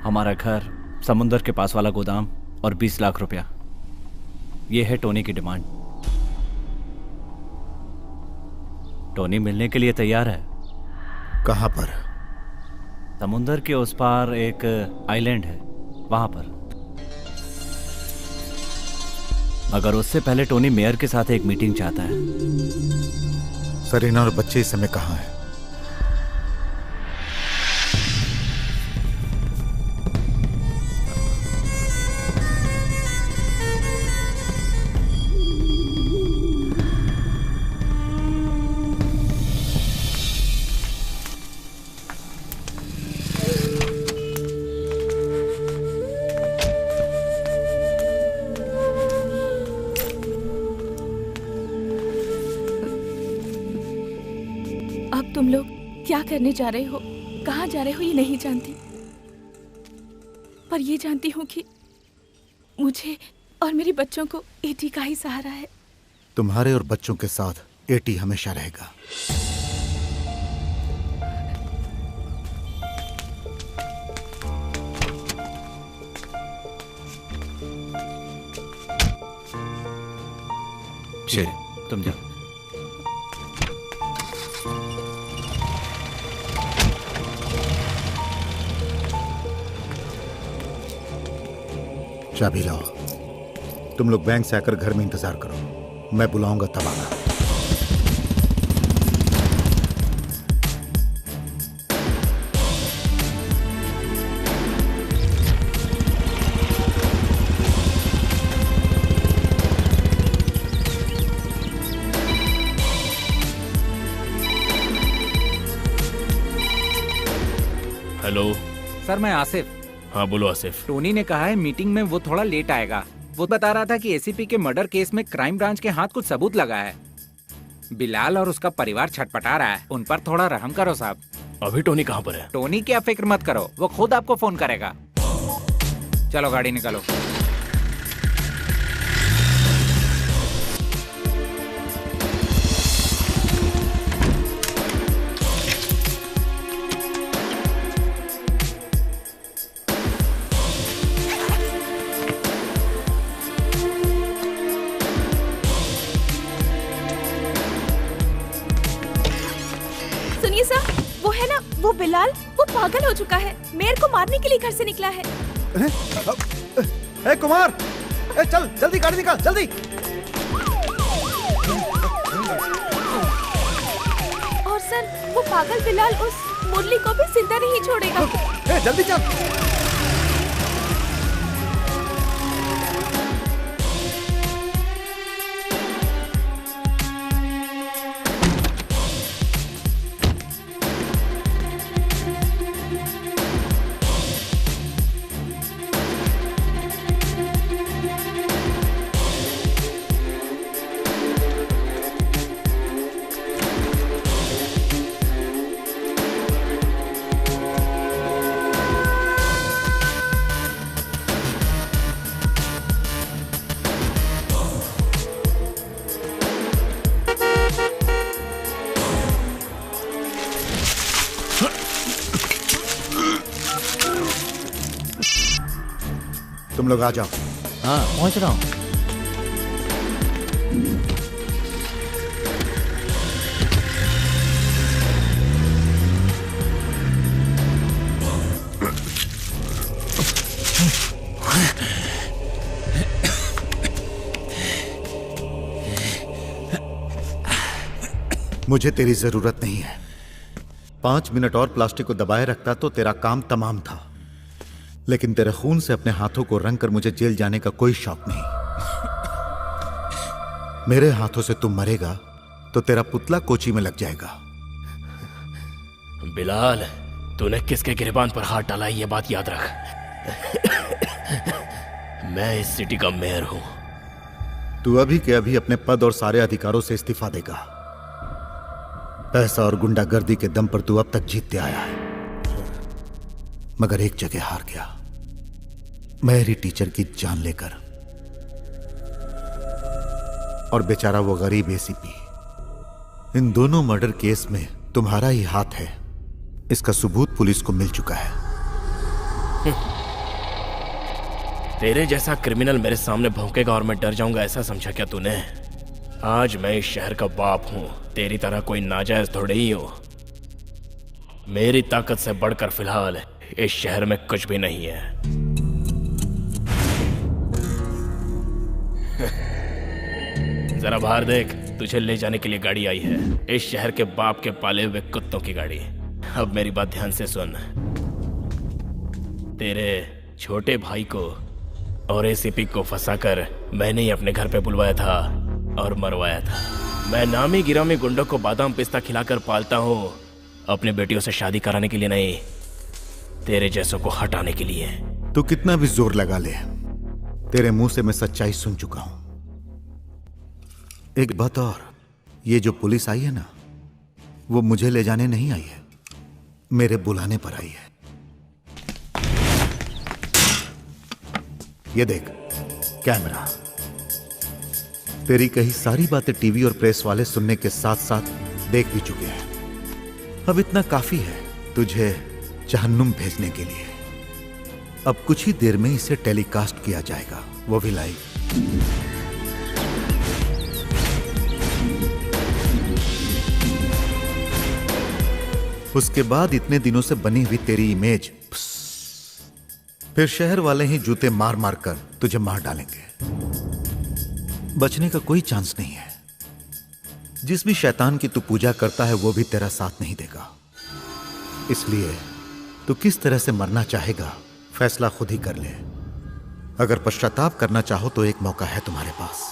Speaker 5: हमारा घर, समुंदर के पास वाला गोदाम और 20 लाख रुपया। ये है टोनी की डिमांड। टोनी मिलने के लिए तैयार है।
Speaker 9: कहां पर?
Speaker 5: समुंदर के उस पार एक आइलैंड है, वहां पर। मगर उससे पहले टोनी मेयर के साथ एक मीटिंग चाहता है।
Speaker 9: सरीना और बच्चे इस समय कहां हैं?
Speaker 1: अब तुम लोग क्या करने जा रहे हो, कहाँ जा रहे हो, ये नहीं जानती, पर ये जानती हूँ कि मुझे और मेरे बच्चों को एटी का ही सहारा है।
Speaker 9: तुम्हारे और बच्चों के साथ एटी हमेशा रहेगा।
Speaker 5: चलिए तुम जाओ।
Speaker 9: चाबी लाओ। तुम लोग बैंक से आकर घर में इंतजार करो, मैं बुलाऊंगा तब आना।
Speaker 15: हेलो
Speaker 12: सर, मैं आसिफ।
Speaker 15: हाँ बोलो आसिफ।
Speaker 12: टोनी ने कहा है मीटिंग में वो थोड़ा लेट आएगा। वो बता रहा था कि एसीपी के मर्डर केस में क्राइम ब्रांच के हाथ कुछ सबूत लगा है। बिलाल और उसका परिवार छटपटा रहा है, उन पर थोड़ा रहम करो साहब।
Speaker 15: अभी टोनी कहाँ पर है?
Speaker 12: टोनी की आप फिक्र मत करो, वो खुद आपको फोन करेगा। चलो गाड़ी निकालो।
Speaker 4: वो बिलाल, वो पागल हो चुका है, मेयर को मारने के लिए घर से निकला है।
Speaker 3: ए कुमार, चल जल्दी गाड़ी निकाल, जल्दी।
Speaker 4: और सर, वो पागल बिलाल उस मुरली को भी जिंदा नहीं छोड़ेगा।
Speaker 3: जल्दी चल।
Speaker 9: तुम लोग आ जाओ।
Speaker 5: हाँ पहुंच रहा हूँ।
Speaker 9: मुझे तेरी जरूरत नहीं है। 5 मिनट और प्लास्टिक को दबाए रखता तो तेरा काम तमाम था, लेकिन तेरे खून से अपने हाथों को रंग कर मुझे जेल जाने का कोई शौक नहीं। मेरे हाथों से तुम मरेगा तो तेरा पुतला कोची में लग जाएगा।
Speaker 15: बिलाल, तूने किसके गिरबान पर हाथ डाला ये बात याद रख। मैं इस सिटी का मेयर हूं।
Speaker 9: तू अभी के अभी अपने पद और सारे अधिकारों से इस्तीफा देगा। पैसा और गुंडागर्दी के दम पर तू अब तक जीतते आया है, मगर एक जगह हार गया, मेरी टीचर की जान लेकर। और बेचारा वो गरीब एसीपी। इन दोनों मर्डर केस में तुम्हारा ही हाथ है, इसका सबूत पुलिस को मिल चुका है।
Speaker 15: तेरे जैसा क्रिमिनल मेरे सामने भौंकेगा और मैं डर जाऊंगा ऐसा समझा क्या तूने? आज मैं इस शहर का बाप हूं, तेरी तरह कोई नाजायज थोड़े ही हूं। मेरी ताकत से बढ़कर फिलहाल इस शहर में कुछ भी नहीं है। जरा बाहर देख, तुझे ले जाने के लिए गाड़ी आई है, इस शहर के बाप के पाले हुए कुत्तों की गाड़ी। अब मेरी बात ध्यान से सुन। तेरे छोटे भाई को और एसीपी को फंसाकर मैंने ही अपने घर पे बुलवाया था और मरवाया था। मैं नामी गिरामी गुंडों को बादाम पिस्ता खिलाकर पालता हूँ, अपने बेटियों से शादी कराने के लिए नहीं, तेरे जैसों को हटाने के लिए।
Speaker 9: तू कितना भी जोर लगा ले, तेरे मुंह से मैं सच्चाई सुन चुका हूं। एक बात और, ये जो पुलिस आई है ना, वो मुझे ले जाने नहीं आई है, मेरे बुलाने पर आई है। ये देख कैमरा, तेरी कही सारी बातें टीवी और प्रेस वाले सुनने के साथ साथ देख भी चुके हैं। अब इतना काफी है तुझे जहन्नुम भेजने के लिए। अब कुछ ही देर में इसे टेलीकास्ट किया जाएगा, वो भी लाइव। उसके बाद इतने दिनों से बनी हुई तेरी इमेज, फिर शहर वाले ही जूते मार मार कर तुझे मार डालेंगे। बचने का कोई चांस नहीं है। जिस भी शैतान की तू पूजा करता है वो भी तेरा साथ नहीं देगा। इसलिए तू किस तरह से मरना चाहेगा फैसला खुद ही कर ले। अगर पश्चाताप करना चाहो तो एक मौका है तुम्हारे पास।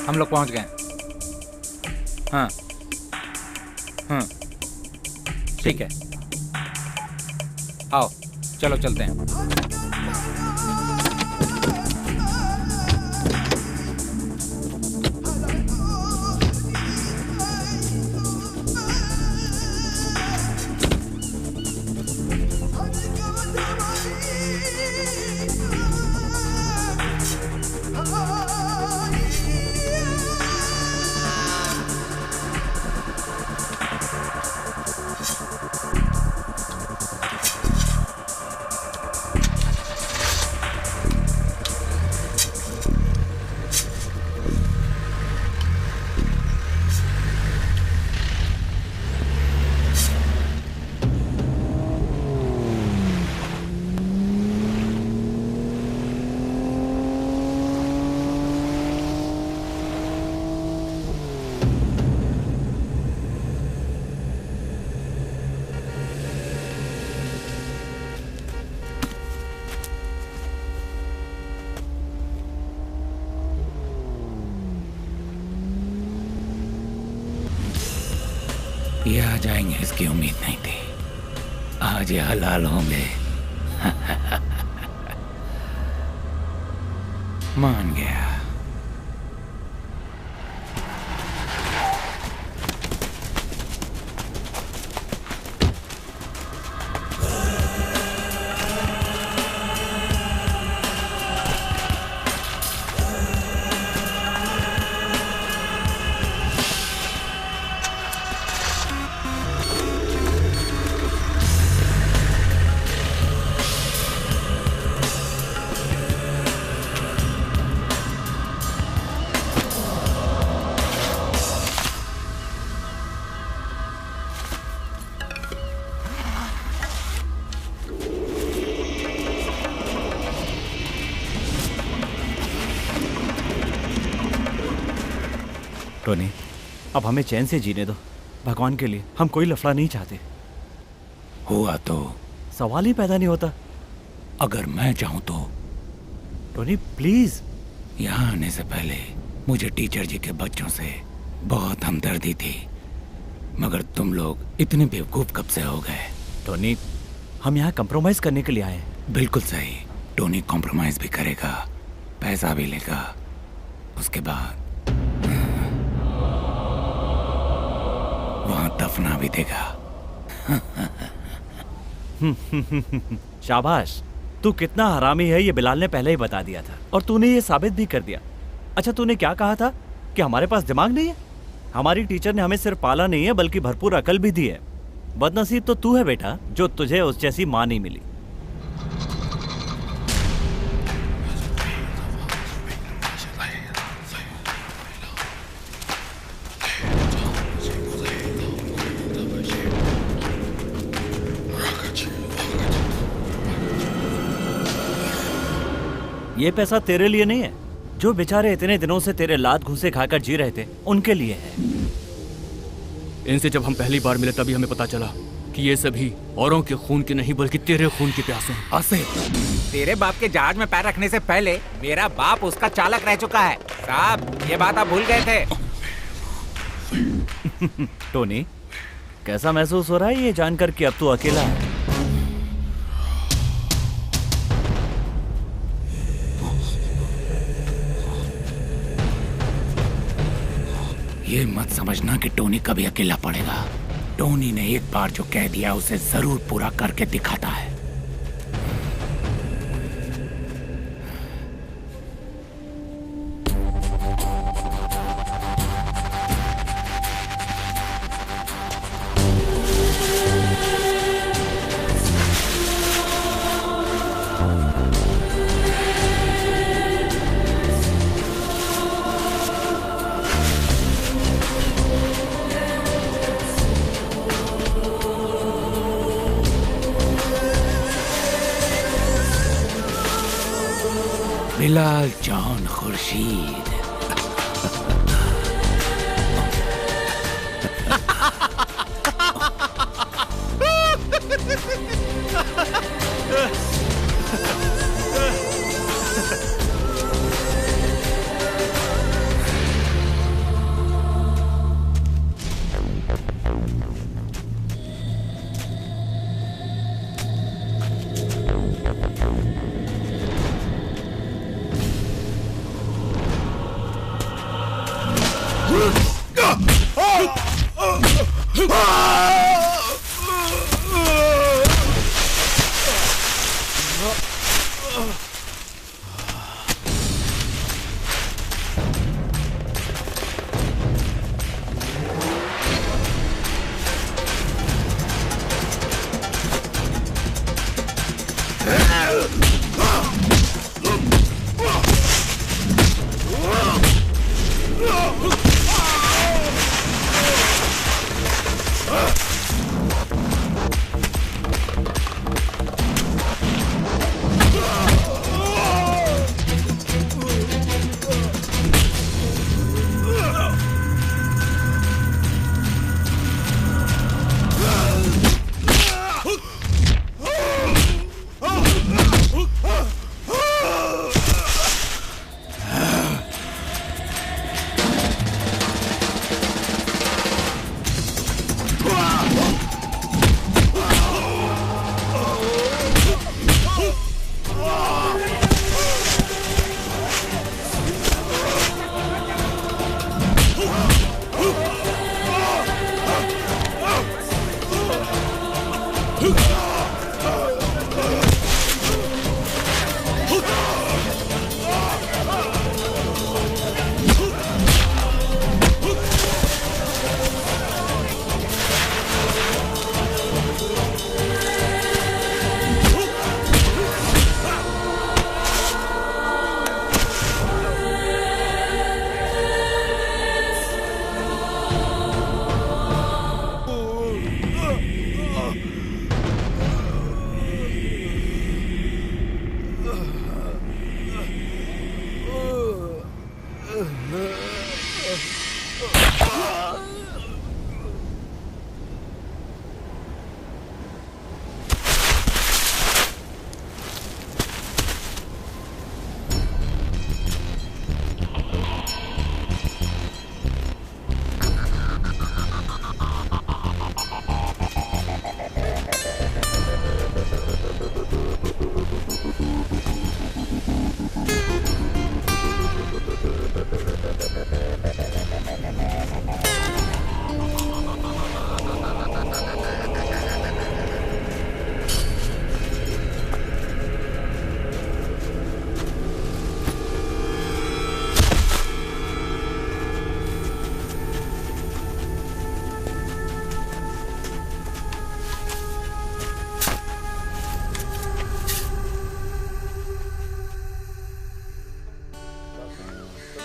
Speaker 13: हम लोग पहुंच गए। हाँ हाँ ठीक है, आओ चलो चलते हैं।
Speaker 6: ये आ जाएंगे इसकी उम्मीद नहीं थी। आज ये हलाल होंगे। मान गया।
Speaker 5: टोनी, अब हमें चैन से जीने दो। भगवान के लिए हम कोई लफड़ा नहीं चाहते।
Speaker 6: हुआ तो
Speaker 5: सवाल ही पैदा नहीं होता।
Speaker 6: अगर मैं चाहूं तो।
Speaker 5: Tony please.
Speaker 6: यहाँ आने से पहले मुझे टीचर जी के बच्चों से बहुत हमदर्दी थी, मगर तुम लोग इतने बेवकूफ कब से हो गए?
Speaker 5: टोनी, हम यहाँ कंप्रोमाइज करने के लिए आए हैं।
Speaker 6: बिल्कुल सही। टोनी कॉम्प्रोमाइज भी करेगा, पैसा भी लेगा, उसके बाद वहां दफना भी देगा।
Speaker 5: शाबाश, तू कितना हरामी है ये बिलाल ने पहले ही बता दिया था और तूने ये साबित भी कर दिया। अच्छा, तूने क्या कहा था कि हमारे पास दिमाग नहीं है? हमारी टीचर ने हमें सिर्फ पाला नहीं है बल्कि भरपूर अकल भी दी है। बदनसीब तो तू है बेटा जो तुझे उस जैसी माँ नहीं मिली। ये पैसा तेरे लिए नहीं है। जो बेचारे इतने दिनों से तेरे लात घूसे खाकर जी रहे थे उनके लिए है।
Speaker 11: इनसे जब हम पहली बार मिले तभी हमें पता चला कि ये सभी औरों के खून के नहीं बल्कि तेरे खून के प्यासे हैं।
Speaker 12: आसिफ, तेरे बाप के जहाज में पैर रखने से पहले मेरा बाप उसका चालक रह चुका है। साहब, ये बात आप भूल गए थे।
Speaker 5: टोनी, कैसा महसूस हो रहा है ये जानकर कि अब तू अकेला है?
Speaker 6: ये मत समझना कि टोनी कभी अकेला पड़ेगा। टोनी ने एक बार जो कह दिया उसे जरूर पूरा करके दिखाता है। बिलाल जॉन खुर्शीद।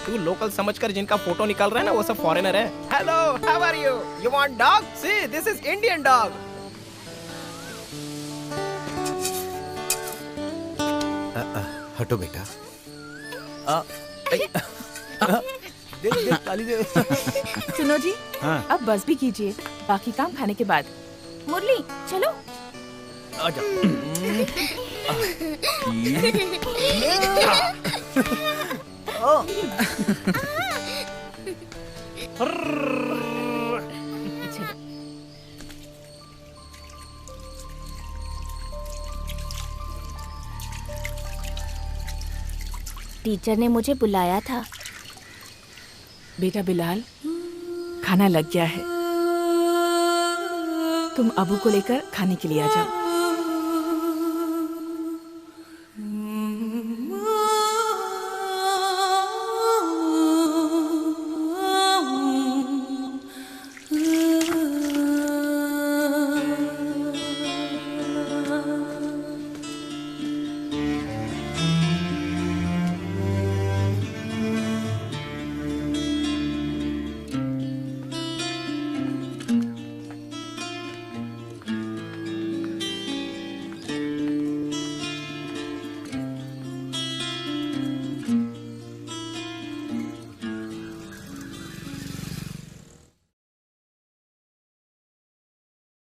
Speaker 7: तू लोकल समझकर जिनका फोटो निकाल रहा है ना वो सब फॉरेनर है। Hello, how are you? You want dog? See this is Indian dog.
Speaker 9: हटो बेटा।
Speaker 1: सुनो जी,
Speaker 5: हाँ।
Speaker 1: अब बस भी कीजिए, बाकी काम खाने के बाद। मुरली चलो।
Speaker 5: आजा।
Speaker 4: टीचर ने मुझे बुलाया था।
Speaker 1: बेटा बिलाल, खाना लग गया है, तुम अबू को लेकर खाने के लिए आ जाओ।